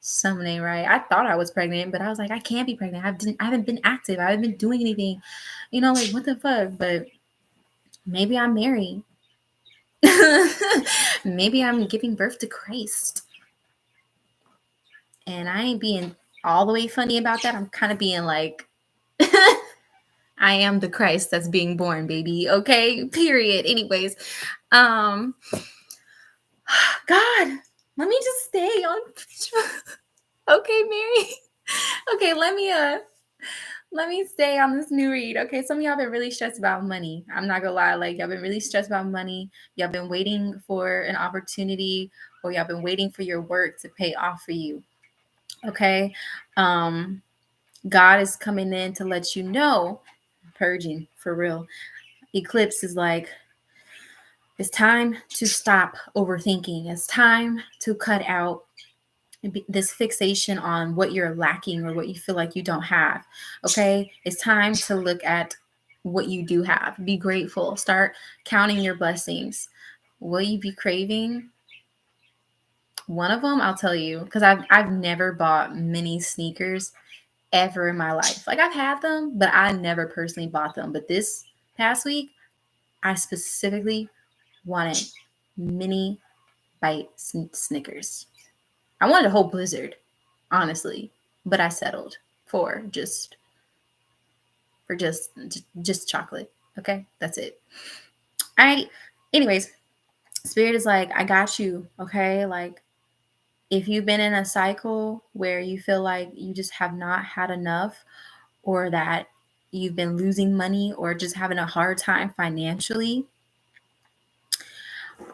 something ain't right. I thought I was pregnant, but I was like, I can't be pregnant. I haven't been active. I haven't been doing anything. Like what the fuck? But maybe I'm married. Maybe I'm giving birth to Christ. And I ain't being all the way funny about that. I'm kind of being like, I am the Christ that's being born, baby. Okay, period. Anyways, God, let me just stay on. Okay, Mary. Okay, let me stay on this new read. Okay, some of y'all been really stressed about money. I'm not gonna lie, like y'all been really stressed about money. Y'all been waiting for an opportunity, or y'all been waiting for your work to pay off for you. Okay, God is coming in to let you know, purging for real. Eclipse is like, it's time to stop overthinking. It's time to cut out this fixation on what you're lacking or what you feel like you don't have. Okay, it's time to look at what you do have. Be grateful. Start counting your blessings. Will you be craving? One of them, I'll tell you, because I've never bought mini sneakers ever in my life. Like I've had them, but I never personally bought them. But this past week, I specifically wanted mini bite Snickers. I wanted a whole blizzard, honestly, but I settled for just chocolate. Okay, that's it. All right. Anyways, Spirit is like, I got you. Okay, like if you've been in a cycle where you feel like you just have not had enough, or that you've been losing money, or just having a hard time financially,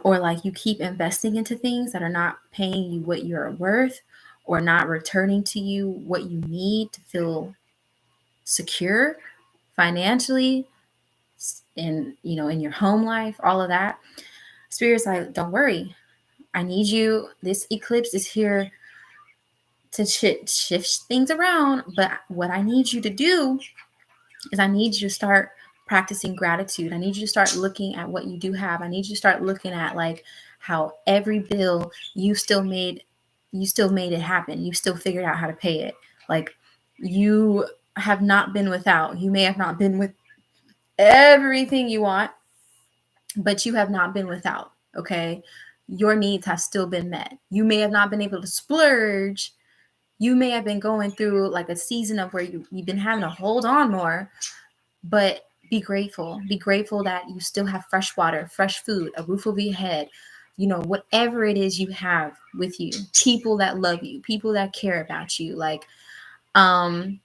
or like you keep investing into things that are not paying you what you're worth, or not returning to you what you need to feel secure financially, in in your home life, all of that. Spirit's like, don't worry, I need you. This eclipse is here to shift things around, but what I need you to do is I need you to start practicing gratitude. I need you to start looking at what you do have. I need you to start looking at like how every bill you still made it happen. You still figured out how to pay it. Like you have not been without. You may have not been with everything you want, but you have not been without. Okay, your needs have still been met. You may have not been able to splurge, You may have been going through like a season of where you've been having to hold on more, but be grateful. Be grateful that you still have fresh water, fresh food, a roof over your head, whatever it is you have with you, people that love you, people that care about you. Like, um,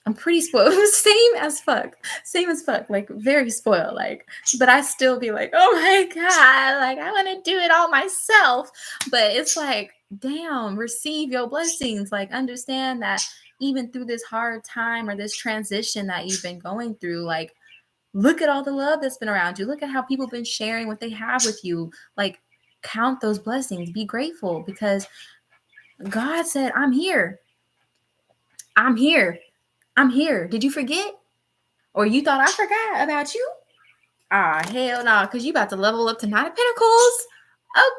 I'm pretty spoiled. Same as fuck. Same as fuck. Like very spoiled. Like, but I still be like, oh my God, like I want to do it all myself. But it's like, damn, receive your blessings. Like, understand that even through this hard time or this transition that you've been going through, like, look at all the love that's been around you. Look at how people have been sharing what they have with you. Like, count those blessings. Be grateful because God said, I'm here. I'm here. I'm here. Did you forget? Or you thought I forgot about you? Ah, hell no, because you about to level up to Nine of Pentacles. Oh,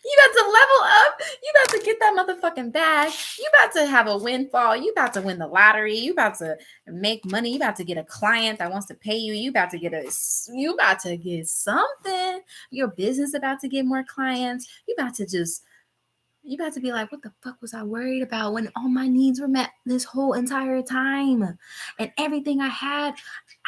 you about to level up. You about to get that motherfucking bag. You about to have a windfall. You about to win the lottery. You about to make money. You about to get a client that wants to pay you. You about to get something. Your business about to get more clients. You about to be like, what the fuck was I worried about when all my needs were met this whole entire time? And everything I had,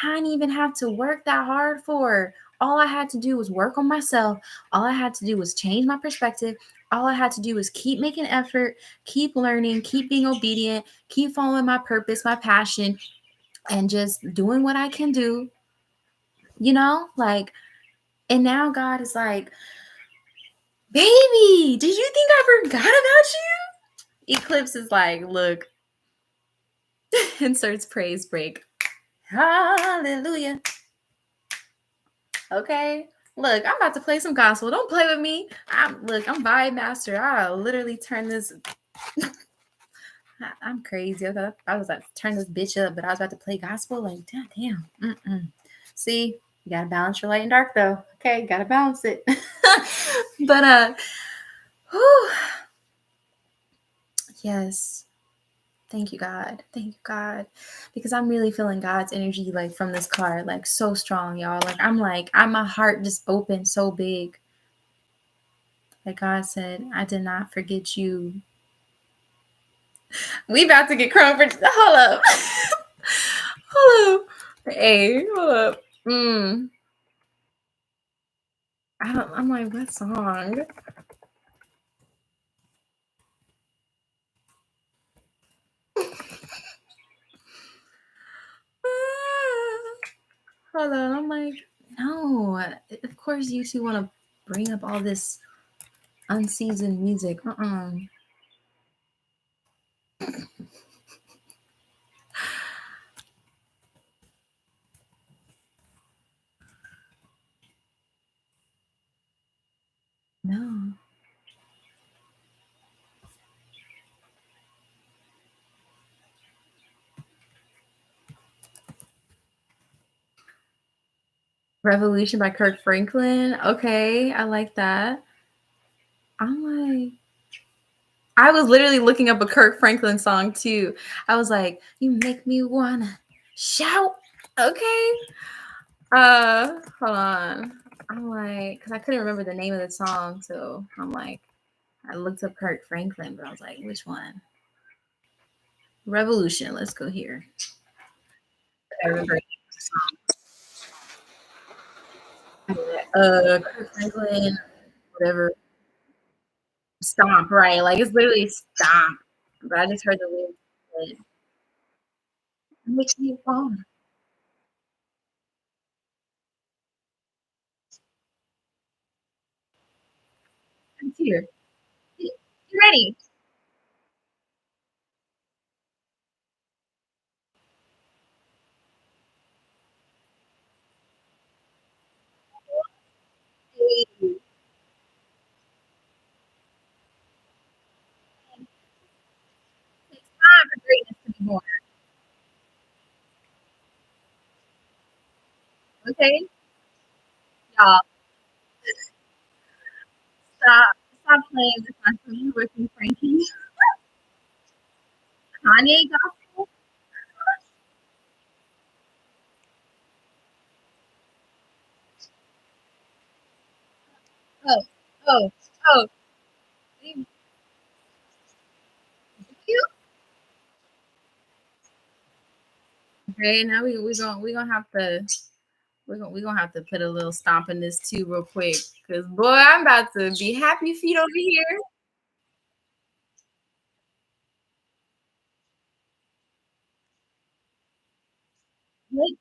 I didn't even have to work that hard for. All I had to do was work on myself. All I had to do was change my perspective. All I had to do was keep making effort, keep learning, keep being obedient, keep following my purpose, my passion, and just doing what I can do, like, and now God is like, baby, did you think I forgot about you? Eclipse is like, look, inserts praise break. Hallelujah. Okay. Look, I'm about to play some gospel. Don't play with me. I'm vibe master. I'll literally turn this. I'm crazy. I was about to turn this bitch up, but I was about to play gospel. Like, damn. Mm-mm. See, you gotta balance your light and dark though. Okay, gotta balance it. But whew. Yes. Thank you, God. Thank you, God. Because I'm really feeling God's energy like from this card, like so strong, y'all. I'm my heart just opened so big. Like God said, I did not forget you. We about to get crumb for hold up. Hold up. Hey, hold up. I'm like, what song? Hold on. I'm like, no. Of course you two want to bring up all this unseasoned music. No. Revolution by Kirk Franklin. Okay, I like that. I'm like, I was literally looking up a Kirk Franklin song too. I was like, you make me wanna shout. Okay. Hold on. I'm like, because I couldn't remember the name of the song, so I'm like, I looked up Kirk Franklin, but I was like, which one? Revolution. Let's go here. I remember Kirk Franklin, whatever. Stomp, right? Like it's literally stomp. But I just heard the lyrics. Like, it makes me fall. I'm here. You ready? Hey, it's time for greatness to be born. Okay, y'all, stop playing with my phone working Frankie. Kanye gospel. Oh, oh, oh. you. Okay, now we gonna have to we gonna have to put a little stomp in this too real quick. Cause boy, I'm about to be happy feet over here. Wait,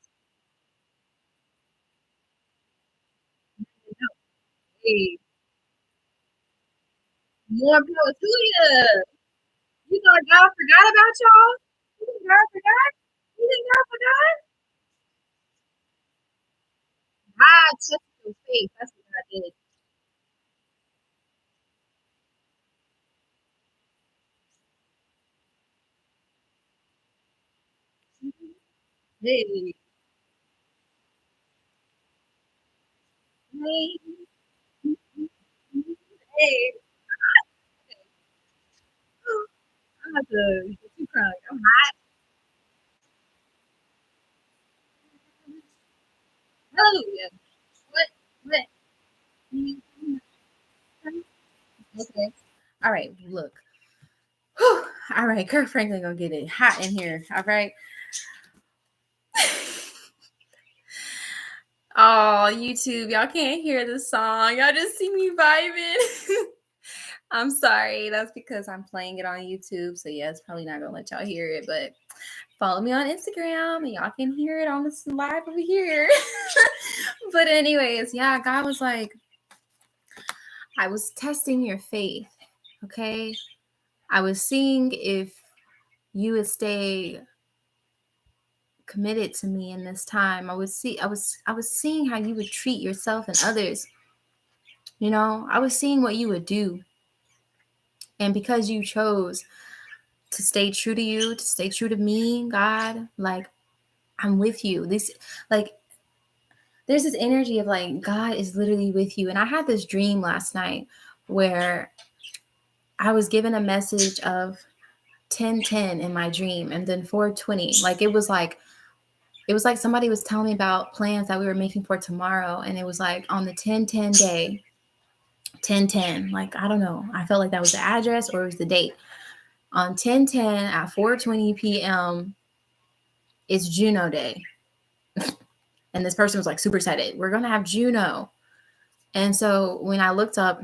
hey, more power to you. You thought God forgot about y'all? You think God forgot? You think God forgot? I tested your faith. That's what I did. Hey, hey, hey. I'm about to get you crying. I'm hot. Hallelujah. What? What? Okay. All right. Look. Whew. All right. Kirk Franklin gonna get it hot in here. All right. Oh, YouTube, y'all can't hear the song. Y'all just see me vibing. I'm sorry. That's because I'm playing it on YouTube. So yeah, it's probably not gonna let y'all hear it, but follow me on Instagram and y'all can hear it on this live over here. But anyways, yeah, God was like, I was testing your faith. Okay. I was seeing if you would stay committed to me in this time. I was seeing how you would treat yourself and others. I was seeing what you would do. And because you chose to stay true to you, to stay true to me, God, like I'm with you. This like there's this energy of like God is literally with you. And I had this dream last night where I was given a message of 1010 in my dream and then 420. Like it was like somebody was telling me about plans that we were making for tomorrow. And it was like on the 1010 day, 1010. Like, I don't know. I felt like that was the address or it was the date. On 1010 at 4:20 p.m. it's Juno Day. And this person was like super excited. We're gonna have Juno. And so when I looked up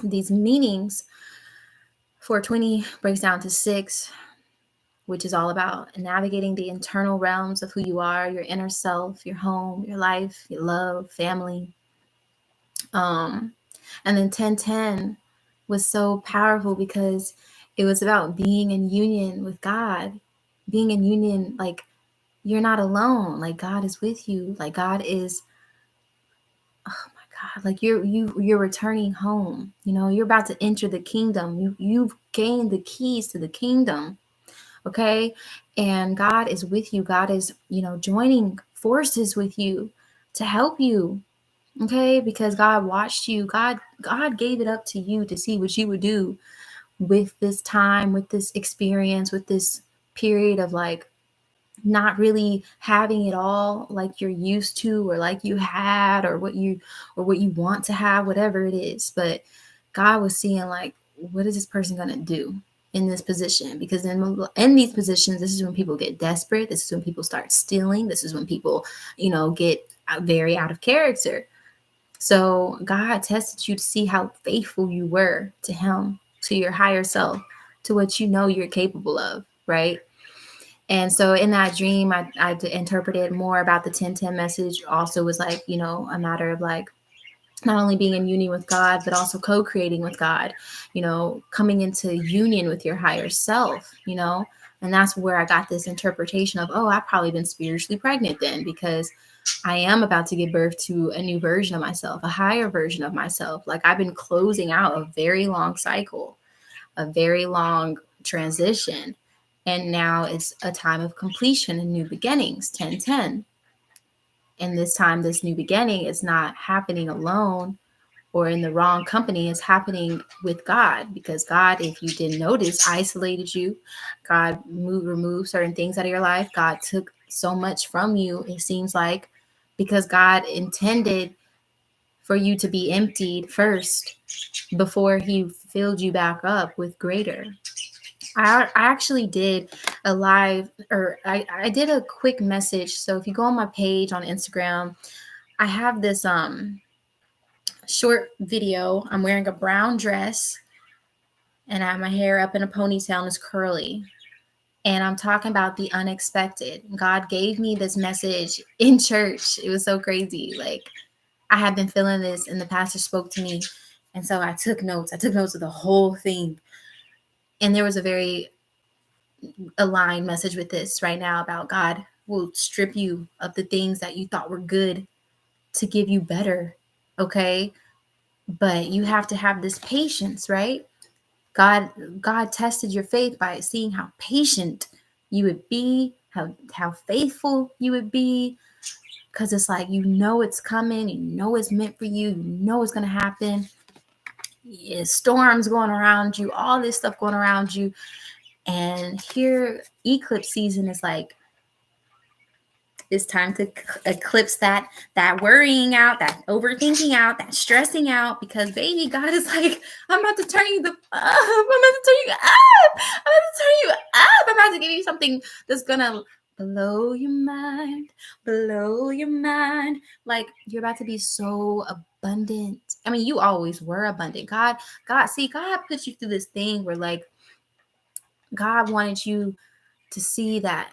these meanings, 420 breaks down to 6, which is all about navigating the internal realms of who you are, your inner self, your home, your life, your love, family. Um, and then 1010 was so powerful because it was about being in union with God, being in union, like you're not alone, like God is with you, like God is, oh my God, like you're returning home, you're about to enter the kingdom. You've gained the keys to the kingdom. Okay. And God is with you. God is, joining forces with you to help you. Okay, because God watched you. God gave it up to you to see what you would do with this time, with this experience, with this period of like not really having it all like you're used to or like you had or what you want to have, whatever it is. But God was seeing like, what is this person gonna do in this position? Because in these positions, this is when people get desperate. This is when people start stealing. This is when people, get very out of character. So God tested you to see how faithful you were to Him, to your higher self, to what you're capable of, right? And so in that dream, I interpreted more about the 1010 message. Also was like, a matter of like not only being in union with God, but also co-creating with God, coming into union with your higher self, and that's where I got this interpretation of, oh, I've probably been spiritually pregnant then because I am about to give birth to a new version of myself, a higher version of myself. Like I've been closing out a very long cycle, a very long transition. And now it's a time of completion and new beginnings, 1010. And this time, this new beginning is not happening alone or in the wrong company. It's happening with God because God, if you didn't notice, isolated you. God removed certain things out of your life. God took so much from you, it seems like, because God intended for you to be emptied first before He filled you back up with greater. I actually did a live, or I did a quick message. So if you go on my page on Instagram, I have this short video. I'm wearing a brown dress and I have my hair up in a ponytail and it's curly. And I'm talking about the unexpected. God gave me this message in church. It was so crazy. Like, I had been feeling this and the pastor spoke to me. And so I took notes. I took notes of the whole thing. And there was a very aligned message with this right now about God will strip you of the things that you thought were good to give you better. Okay. But you have to have this patience, right? God tested your faith by seeing how patient you would be, how faithful you would be, because it's like, you know, it's coming, you know it's meant for you, you know it's going to happen. Yeah, storms going around you, all this stuff going around you. And here eclipse season is like, it's time to eclipse that worrying out, that overthinking out, that stressing out, because baby, God is like, I'm about to turn you the up. I'm about to turn you up. I'm about to turn you up. I'm about to give you something that's gonna blow your mind, blow your mind. Like, you're about to be so abundant. I mean, you always were abundant. God put you through this thing where, like, God wanted you to see that.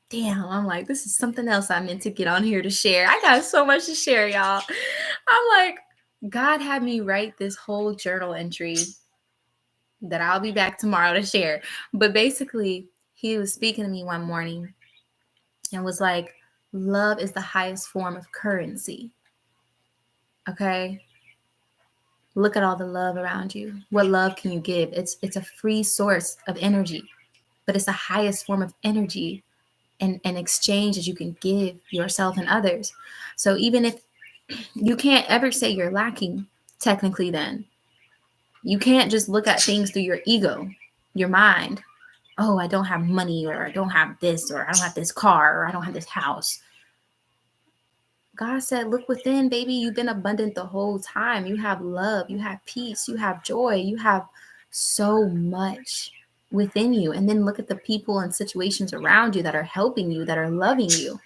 Damn, I'm like, this is something else I meant to get on here to share. I got so much to share, y'all. I'm like, God had me write this whole journal entry that I'll be back tomorrow to share. But basically, he was speaking to me one morning and was like, love is the highest form of currency. Okay? Look at all the love around you. What love can you give? It's a free source of energy, but it's the highest form of energy and exchange that you can give yourself and others. So even if you can't ever say you're lacking, technically, then you can't just look at things through your ego, your mind. Oh, I don't have money, or I don't have this, or I don't have this car, or I don't have this house. God said, look within, baby. You've been abundant the whole time. You have love, you have peace, you have joy, you have so much within you. And then look at the people and situations around you that are helping you, that are loving you.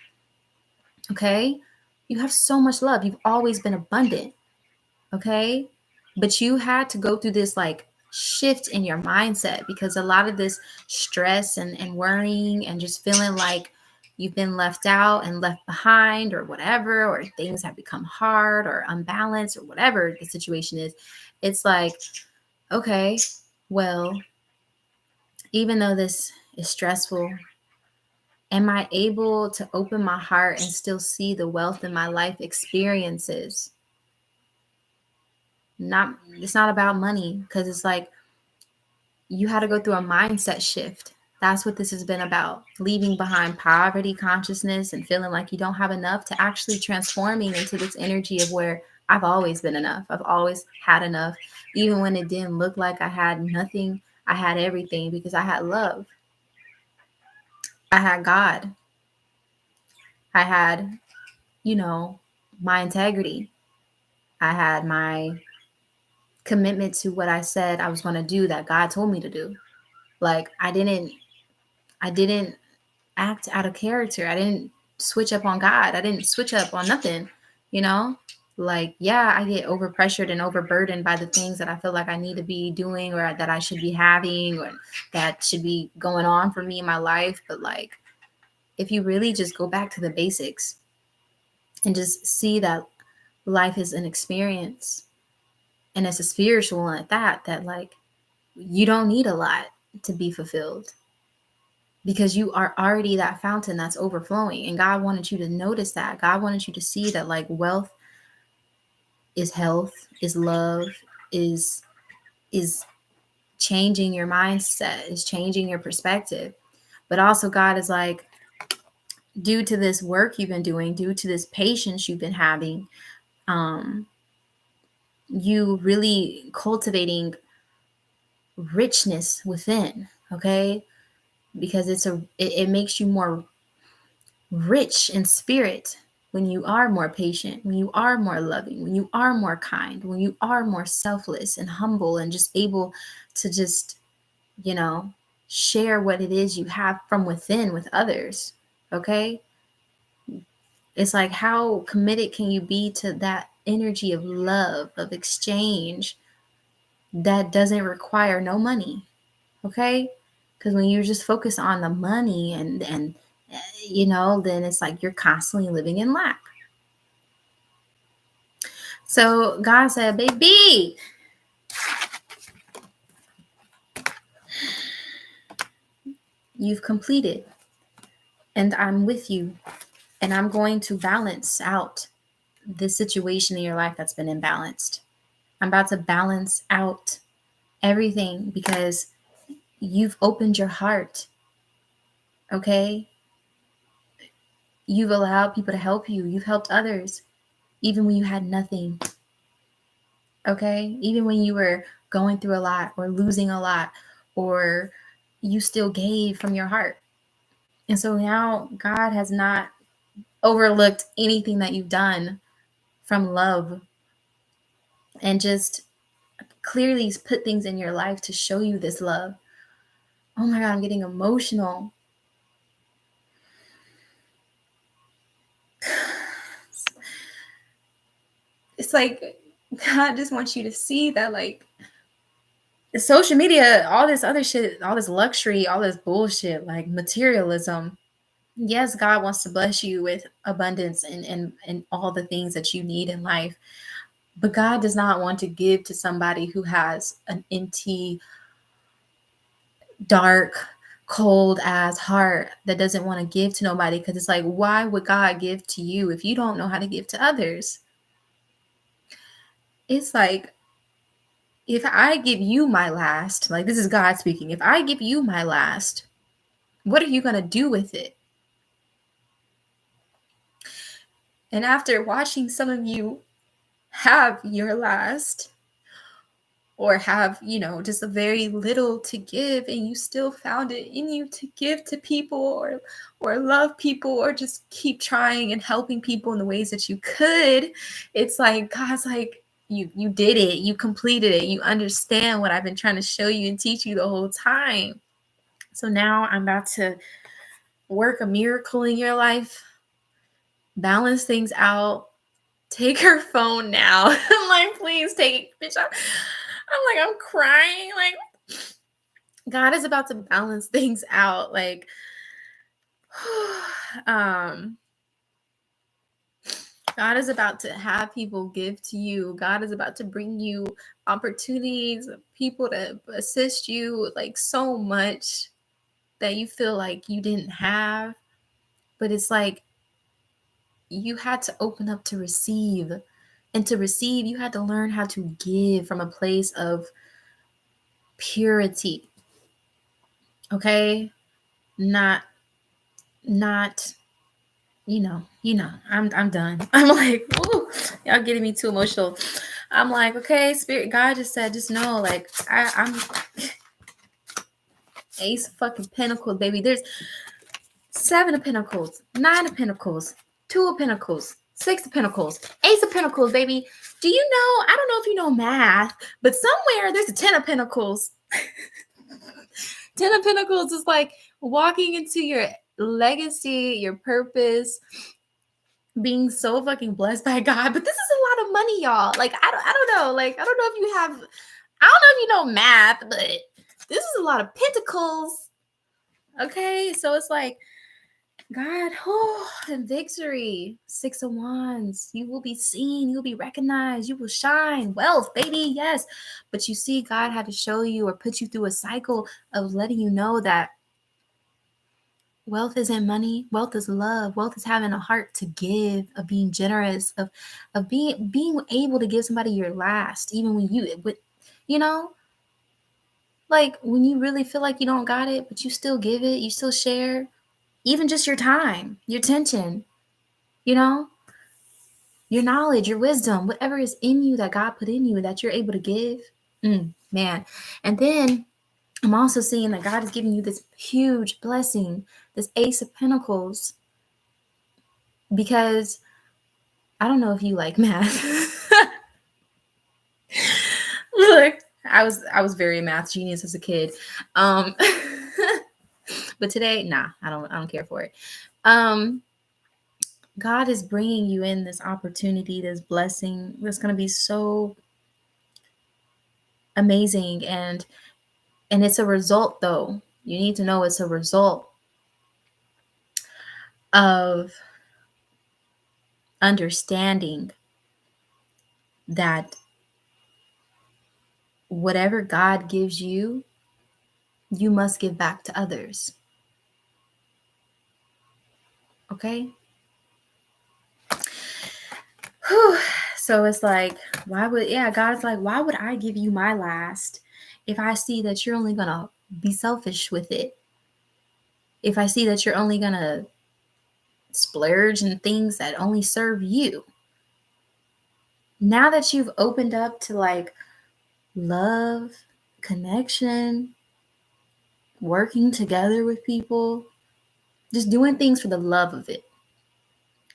Okay? You have so much love. You've always been abundant. Okay? But you had to go through this like shift in your mindset, because a lot of this stress and worrying and just feeling like you've been left out and left behind or whatever, or things have become hard or unbalanced or whatever the situation is, it's like, okay, well, even though this is stressful, am I able to open my heart and still see the wealth in my life experiences? It's not about money, because it's like, you had to go through a mindset shift. That's what this has been about. Leaving behind poverty consciousness and feeling like you don't have enough, to actually transforming into this energy of where I've always been enough. I've always had enough. Even when it didn't look like I had nothing, I had everything, because I had love. I had God. I had, my integrity. I had my commitment to what I said I was going to do, that God told me to do. Like, I didn't act out of character. I didn't switch up on God. I didn't switch up on nothing, you know? Like, yeah, I get overpressured and overburdened by the things that I feel like I need to be doing, or that I should be having, or that should be going on for me in my life. But like, if you really just go back to the basics and just see that life is an experience, and it's a spiritual one at that like, you don't need a lot to be fulfilled, because you are already that fountain that's overflowing. And God wanted you to notice that. God wanted you to see that, like, wealth is health, is love, is changing your mindset, is changing your perspective. But also, God is like, due to this work you've been doing, due to this patience you've been having, you really cultivating richness within. Okay? Because it makes you more rich in spirit. when you are more patient, when you are more loving, when you are more kind, when you are more selfless and humble and just able to just, you know, share what it is you have from within with others. Okay? It's like, how committed can you be to that energy of love, of exchange that doesn't require no money? Okay? Because when you're just focused on the money and you know, then it's like you're constantly living in lack. So God said, baby, you've completed, and I'm with you, and I'm going to balance out this situation in your life that's been imbalanced. I'm about to balance out everything because you've opened your heart. Okay? You've allowed people to help you. You've helped others, even when you had nothing. Okay? Even when you were going through a lot or losing a lot, or you still gave from your heart. And so now God has not overlooked anything that you've done from love, and just clearly put things in your life to show you this love. Oh my God, I'm getting emotional. It's like God just wants you to see that, like, social media, all this other shit, all this luxury, all this bullshit, like materialism. Yes, God wants to bless you with abundance and all the things that you need in life. But God does not want to give to somebody who has an empty, dark, cold ass heart that doesn't want to give to nobody. Because it's like, why would God give to you if you don't know how to give to others? It's like, if I give you my last, like, this is God speaking, if I give you my last, what are you going to do with it? And after watching some of you have your last, or have, you know, just a very little to give, and you still found it in you to give to people, or love people, or just keep trying and helping people in the ways that you could, it's like God's like, you did it, you completed it, you understand what I've been trying to show you and teach you the whole time. So now I'm about to work a miracle in your life, balance things out. Take her phone now. I'm like, please take it, bitch. I'm crying. Like, God is about to balance things out. Like, God is about to have people give to you. God is about to bring you opportunities, people to assist you, like, so much that you feel like you didn't have. But it's like, you had to open up to receive. And to receive, you had to learn how to give from a place of purity. Okay? Not, you know, I'm done. I'm like, ooh, y'all getting me too emotional. I'm like, okay, Spirit, God just said, just know, like, I'm Ace of fucking Pentacles, baby. There's 7 of Pentacles, 9 of Pentacles, 2 of Pentacles, 6 of Pentacles, Ace of Pentacles, baby. Do you know, I don't know if you know math, but somewhere there's a 10 of Pentacles. 10 of Pentacles is like walking into your legacy, your purpose, being so fucking blessed by God. But this is a lot of money, y'all. Like, I don't know. Like, I don't know if you have, I don't know if you know math, but this is a lot of pentacles. Okay, so it's like, God, oh, and victory. 6 of Wands. You will be seen. You will be recognized. You will shine. Wealth, baby. Yes. But you see, God had to show you or put you through a cycle of letting you know that wealth isn't money. Wealth is love. Wealth is having a heart to give, of being generous, of being able to give somebody your last, even when you know, like, when you really feel like you don't got it, but you still give it, you still share, even just your time, your attention, you know, your knowledge, your wisdom, whatever is in you that God put in you that you're able to give. Man. And then I'm also seeing that God is giving you this huge blessing, this Ace of Pentacles, because I don't know if you like math. Look, I was very a math genius as a kid. But today, nah, I don't care for it. God is bringing you in this opportunity, this blessing that's going to be so amazing, and it's a result, though. You need to know it's a result of understanding that whatever God gives you, you must give back to others. Okay? Whew. So it's like, God's like, why would I give you my last if I see that you're only going to be selfish with it? If I see that you're only going to splurge in things that only serve you. Now that you've opened up to like love, connection, working together with people, just doing things for the love of it,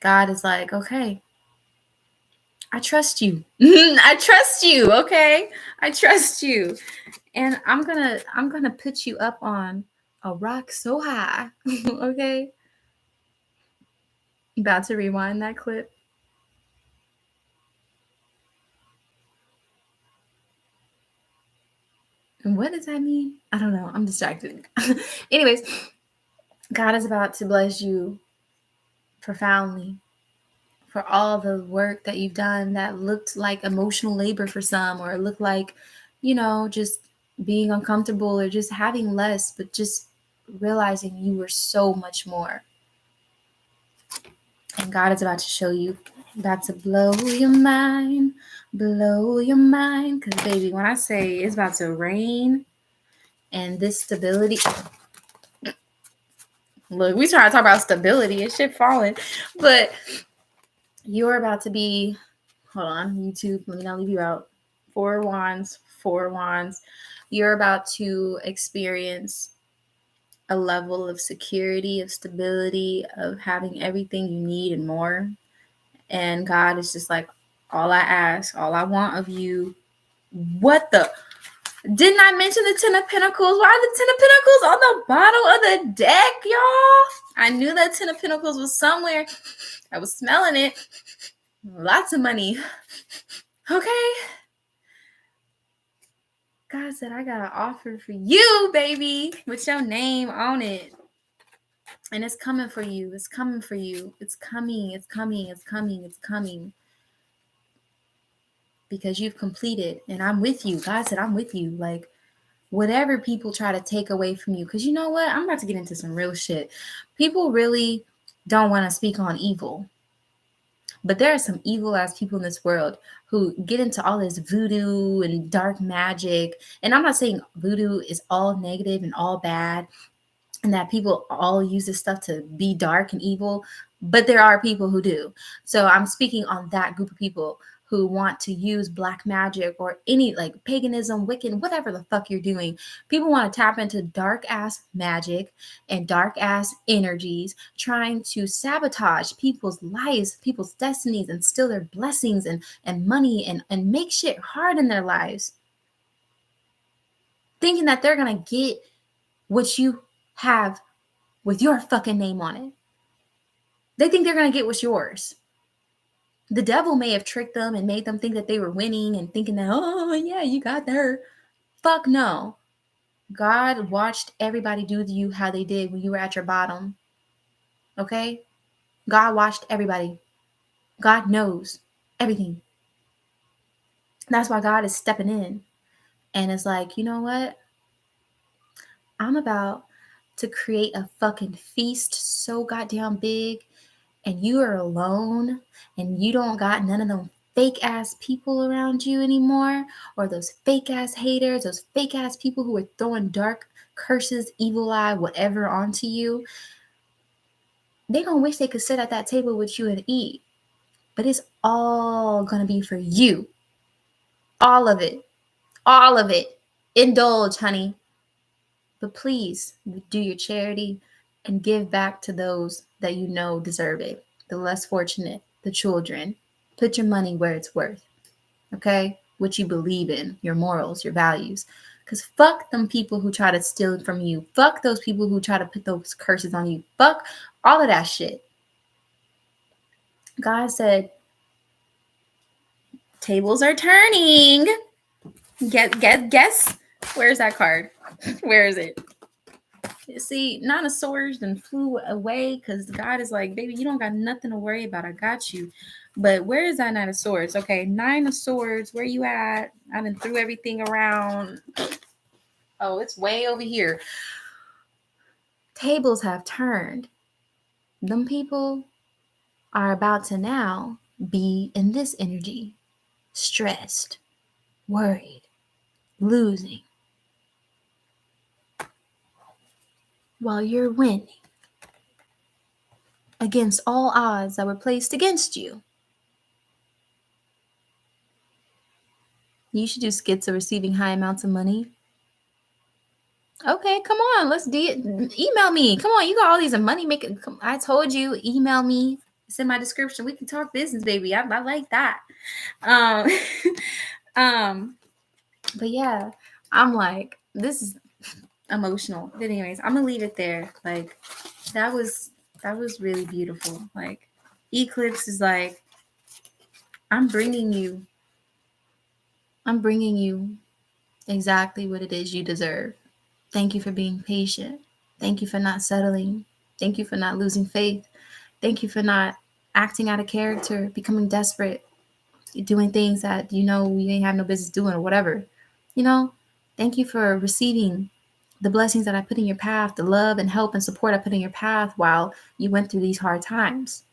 God is like, okay, I trust you. I trust you, okay? I trust you. And I'm gonna put you up on a rock so high. Okay? About to rewind that clip. And what does that mean? I don't know. I'm distracted. Anyways, God is about to bless you profoundly for all the work that you've done that looked like emotional labor for some, or it looked like, just being uncomfortable or just having less, but just realizing you were so much more. And God is about to show you, about to blow your mind. Because, baby, when I say it's about to rain and this stability, look, we try to talk about stability and shit falling, but you're about to be, hold on, YouTube, let me not leave you out. 4 wands. You're about to experience a level of security, of stability, of having everything you need and more. And God is just like, all I ask, all I want of you. What the? Didn't I mention the Ten of Pentacles? Why are the Ten of Pentacles on the bottom of the deck, y'all? I knew that Ten of Pentacles was somewhere. I was smelling it. Lots of money. Okay. God said, I got an offer for you, baby, with your name on it. And it's coming for you. It's coming for you. It's coming. It's coming. It's coming. It's coming. Because you've completed. And I'm with you. God said, I'm with you. Like, whatever people try to take away from you. Because you know what? I'm about to get into some real shit. People really don't want to speak on evil. But there are some evil ass people in this world who get into all this voodoo and dark magic. And I'm not saying voodoo is all negative and all bad, and that people all use this stuff to be dark and evil, but there are people who do. So I'm speaking on that group of people who want to use black magic or any like paganism, Wiccan, whatever the fuck you're doing. People want to tap into dark ass magic and dark ass energies, trying to sabotage people's lives, people's destinies, and steal their blessings and money and make shit hard in their lives. Thinking that they're going to get what you have with your fucking name on it. They think they're going to get what's yours. The devil may have tricked them and made them think that they were winning and thinking that, oh, yeah, you got her. Fuck no. God watched everybody do to you how they did when you were at your bottom. Okay? God watched everybody. God knows everything. That's why God is stepping in. And it's like, you know what? I'm about to create a fucking feast so goddamn big, and you are alone and you don't got none of them fake ass people around you anymore, or those fake ass haters, those fake ass people who are throwing dark curses, evil eye, whatever onto you, they gonna wish they could sit at that table with you and eat. But it's all gonna be for you. All of it. All of it. Indulge, honey. But please do your charity and give back to those that you know deserve it. The less fortunate, the children. Put your money where it's worth, okay? What you believe in, your morals, your values. Because fuck them people who try to steal from you. Fuck those people who try to put those curses on you. Fuck all of that shit. God said, tables are turning. Guess. Where's that card? Where is it? See, Nine of Swords then flew away because God is like, baby, you don't got nothing to worry about. I got you. But where is that Nine of Swords? Okay, Nine of Swords, where you at? I done threw everything around. Oh, it's way over here. Tables have turned. Them people are about to now be in this energy, stressed, worried, losing, while you're winning against all odds that were placed against you. You should do skits of receiving high amounts of money. Okay, come on, email me. Come on, you got all these money making. I told you, email me. It's in my description. We can talk business, baby. I like that. Um, um, but yeah, I'm like, this is emotional. But anyways, I'm gonna leave it there. Like, that was really beautiful. Like, Eclipse is like, I'm bringing you. I'm bringing you exactly what it is you deserve. Thank you for being patient. Thank you for not settling. Thank you for not losing faith. Thank you for not acting out of character, becoming desperate, doing things that you know you ain't have no business doing or whatever. You know, thank you for receiving the blessings that I put in your path, the love and help and support I put in your path while you went through these hard times.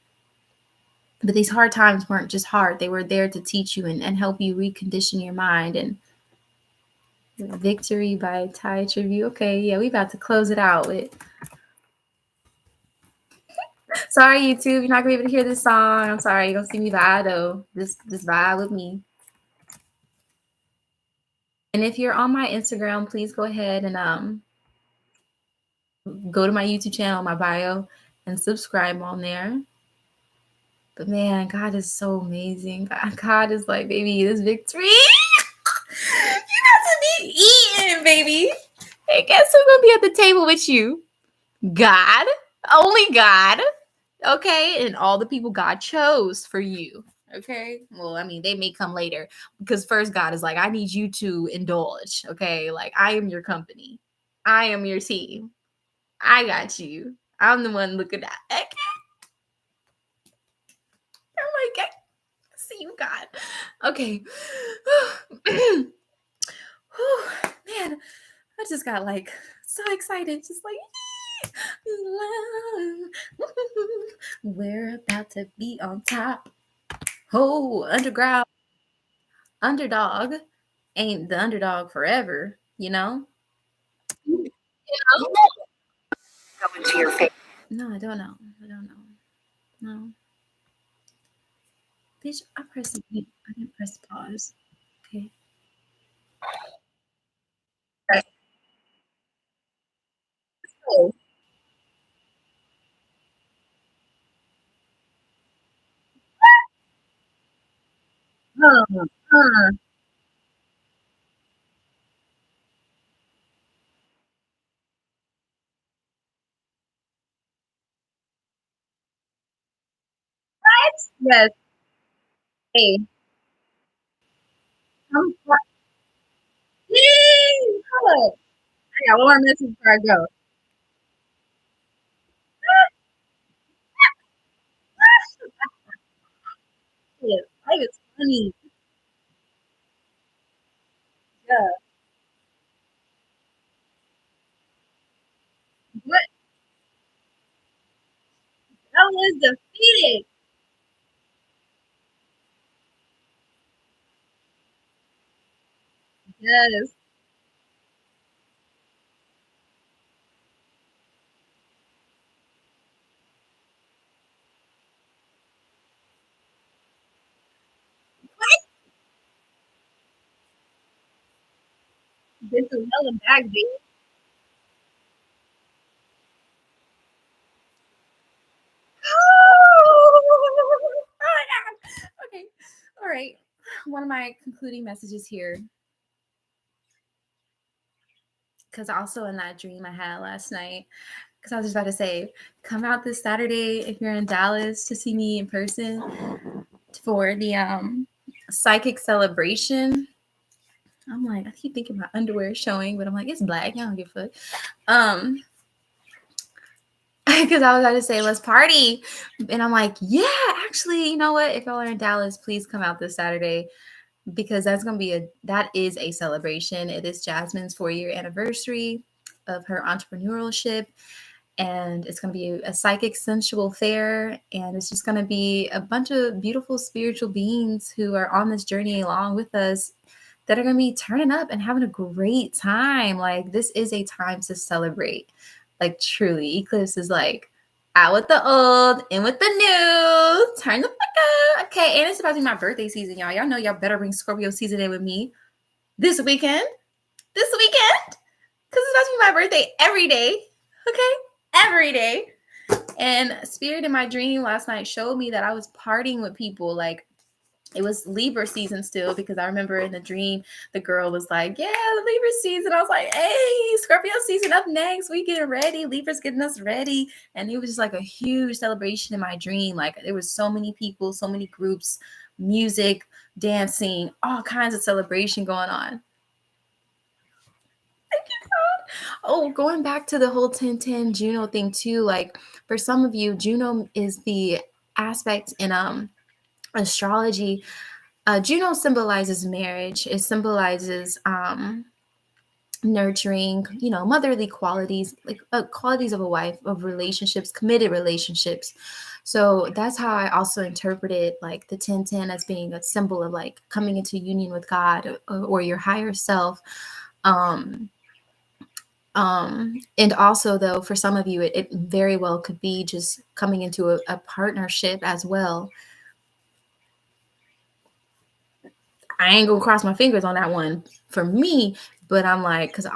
But these hard times weren't just hard, they were there to teach you and help you recondition your mind. And Victory by Ty Tribute. Okay, yeah, we about to close it out with. Sorry, YouTube, you're not gonna be able to hear this song. I'm sorry, you're gonna see me vibe though. This vibe with me. And if you're on my Instagram, please go ahead and go to my YouTube channel, my bio, and subscribe on there. But man, God is so amazing. God is like, baby, this victory. You got to be eating, baby. Hey, guess who's gonna be at the table with you? God. Only God. Okay, and all the people God chose for you. Okay, well, I mean, they may come later because first God is like, I need you to indulge. Okay, like I am your company, I am your team, I got you. I'm the one looking at. Okay, I'm like, see you, God. Okay, man, I just got like so excited, just like. We're about to be on top. Oh, underground underdog ain't the underdog forever, you know? You know? Go into your face. No, I don't know. I don't know. No. Bitch, I pressed the mute. I didn't press pause. Okay. Press play. Uh, yes. Hey. I'm Yay! Hold up. I got one more message before I go. Yes. I was funny. Yeah. What? I was defeated. Yes. Been through hell and back, baby. Oh my God. Okay. one of my concluding messages here, because also in that dream I had last night, because I was just about to say, come out this Saturday if you're in Dallas to see me in person for the psychic celebration. I'm like, I keep thinking my underwear is showing, but I'm like, it's black. I don't give a fuck. Because I was about to say, let's party. And I'm like, yeah, actually, you know what? If y'all are in Dallas, please come out this Saturday, because that is a celebration. It is Jasmine's 4-year anniversary of her entrepreneurship. And it's going to be a psychic sensual fair. And it's just going to be a bunch of beautiful spiritual beings who are on this journey along with us, that are going to be turning up and having a great time. Like, this is a time to celebrate. Like, truly, Eclipse is like out with the old, in with the new. Turn the fuck up. Okay, and it's about to be my birthday season, y'all. Y'all know y'all better bring Scorpio season in with me this weekend. Because it's about to be my birthday every day. Okay? Every day. And Spirit in my dream last night showed me that I was partying with people. Like, it was Libra season still, because I remember in the dream, the girl was like, yeah, the Libra season. I was like, hey, Scorpio season up next. We getting ready. Libra's getting us ready. And it was just like a huge celebration in my dream. Like, there was so many people, so many groups, music, dancing, all kinds of celebration going on. Thank you, God. Oh, going back to the whole 1010 Juno thing too. Like, for some of you, Juno is the aspect in astrology. Juno symbolizes marriage. It symbolizes nurturing, motherly qualities, like qualities of a wife, of relationships, committed relationships. So that's how I also interpreted like the 1010 as being a symbol of like coming into union with God, or your higher self. And also, though, for some of you, it very well could be just coming into a partnership as well. I ain't gonna cross my fingers on that one for me, but I'm like, because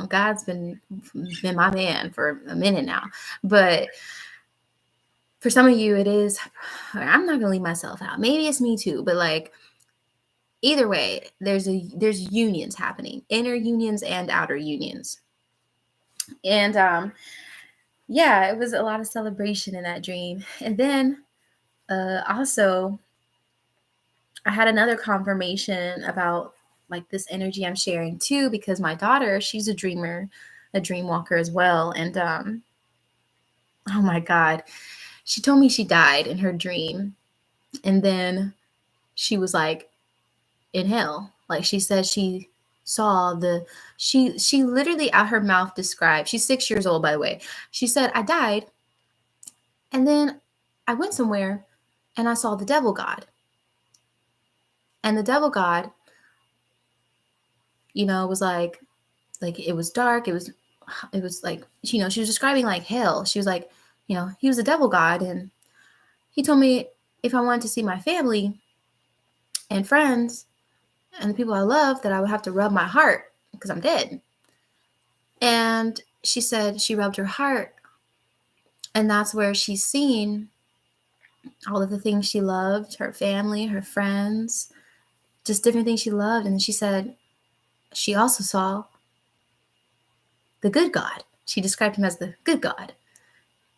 God's been my man for a minute now. But for some of you, it is. I'm not gonna leave myself out. Maybe it's me too, but like, either way, there's unions happening, inner unions and outer unions. And yeah, it was a lot of celebration in that dream. And then also, I had another confirmation about like this energy I'm sharing too, because my daughter, she's a dreamer, a dream walker as well. And oh my God, she told me she died in her dream. And then she was like in hell. Like, she said she saw she literally out her mouth described, she's 6 years old, by the way. She said, I died. And then I went somewhere and I saw the devil god. And the devil god, was like it was dark. It was like, she was describing like hell. She was like, he was a devil god. And he told me if I wanted to see my family and friends and the people I love, that I would have to rub my heart because I'm dead. And she said she rubbed her heart. And that's where she's seen all of the things she loved, her family, her friends, just different things she loved. And she said she also saw the good God. She described him as the good God.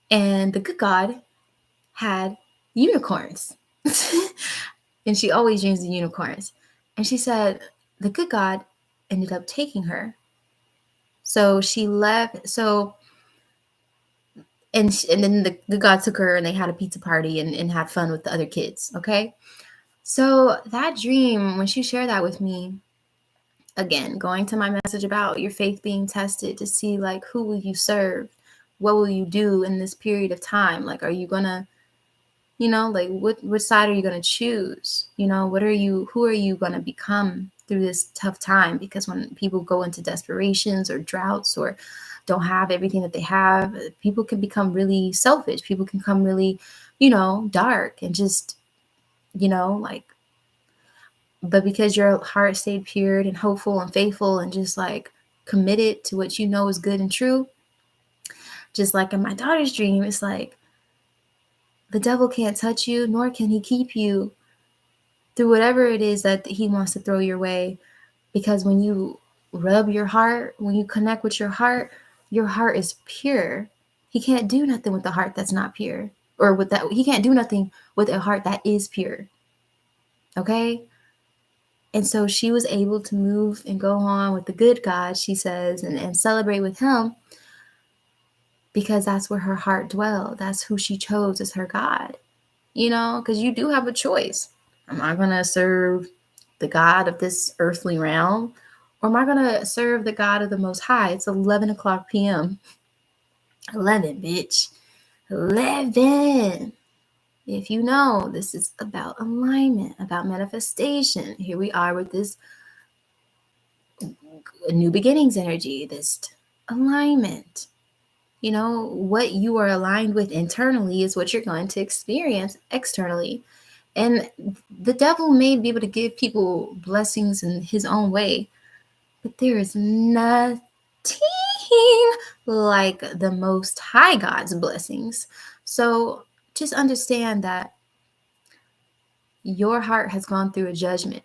And the good God had unicorns. And she always dreams of unicorns. And she said the good God ended up taking her. So she left. And then the good God took her, and they had a pizza party and had fun with the other kids. Okay. So that dream, when she shared that with me, again, going to my message about your faith being tested to see like, who will you serve? What will you do in this period of time? Like, are you gonna, like which side are you gonna choose? Who are you gonna become through this tough time? Because when people go into desperations or droughts or don't have everything that they have, people can become really selfish. People can become really, dark and just, like, but because your heart stayed pure and hopeful and faithful and just like committed to what you know is good and true, just like in my daughter's dream, it's like the devil can't touch you, nor can he keep you. through whatever it is that he wants to throw your way. Because when you rub your heart, when you connect with your heart is pure. He can't do nothing with a heart that's not pure. Or with that, he can't do nothing with a heart that is pure. Okay? And so she was able to move and go on with the good God, she says, and celebrate with him because that's where her heart dwelled. That's who she chose as her God. You know, because you do have a choice. Am I going to serve the God of this earthly realm? Or am I going to serve the God of the Most High? It's 11 o'clock p.m. 11, bitch. 11. If you know, this is about alignment, about manifestation. Here we are with this new beginnings energy, this alignment. You know, what you are aligned with internally is what you're going to experience externally. And the devil may be able to give people blessings in his own way, but there is nothing like the Most High God's blessings. So just understand that your heart has gone through a judgment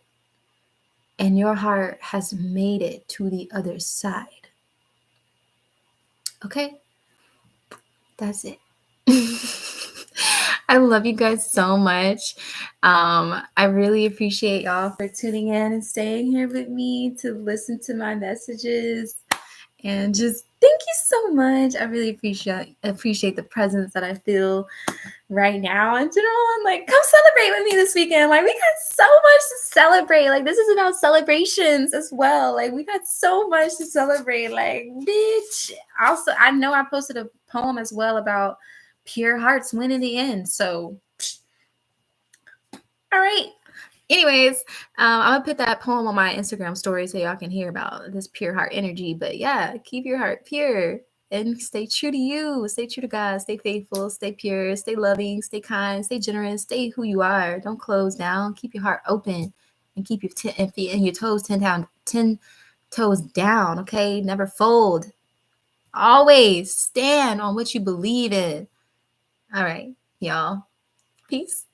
and your heart has made it to the other side. Okay? That's it. I love you guys so much. I really appreciate y'all for tuning in and staying here with me to listen to my messages. And just thank you so much. I really appreciate the presence that I feel right now in general. And like, come celebrate with me this weekend. Like, we got so much to celebrate. Like, this is about celebrations as well. Like, we got so much to celebrate. Like, bitch. Also, I know I posted a poem as well about pure hearts win in the end. So, all right. Anyways, I'm gonna put that poem on my Instagram story so y'all can hear about this pure heart energy. But yeah, keep your heart pure and stay true to you. Stay true to God. Stay faithful. Stay pure. Stay loving. Stay kind. Stay generous. Stay who you are. Don't close down. Keep your heart open and keep your feet and your toes 10 toes down. Okay, never fold. Always stand on what you believe in. All right, y'all. Peace.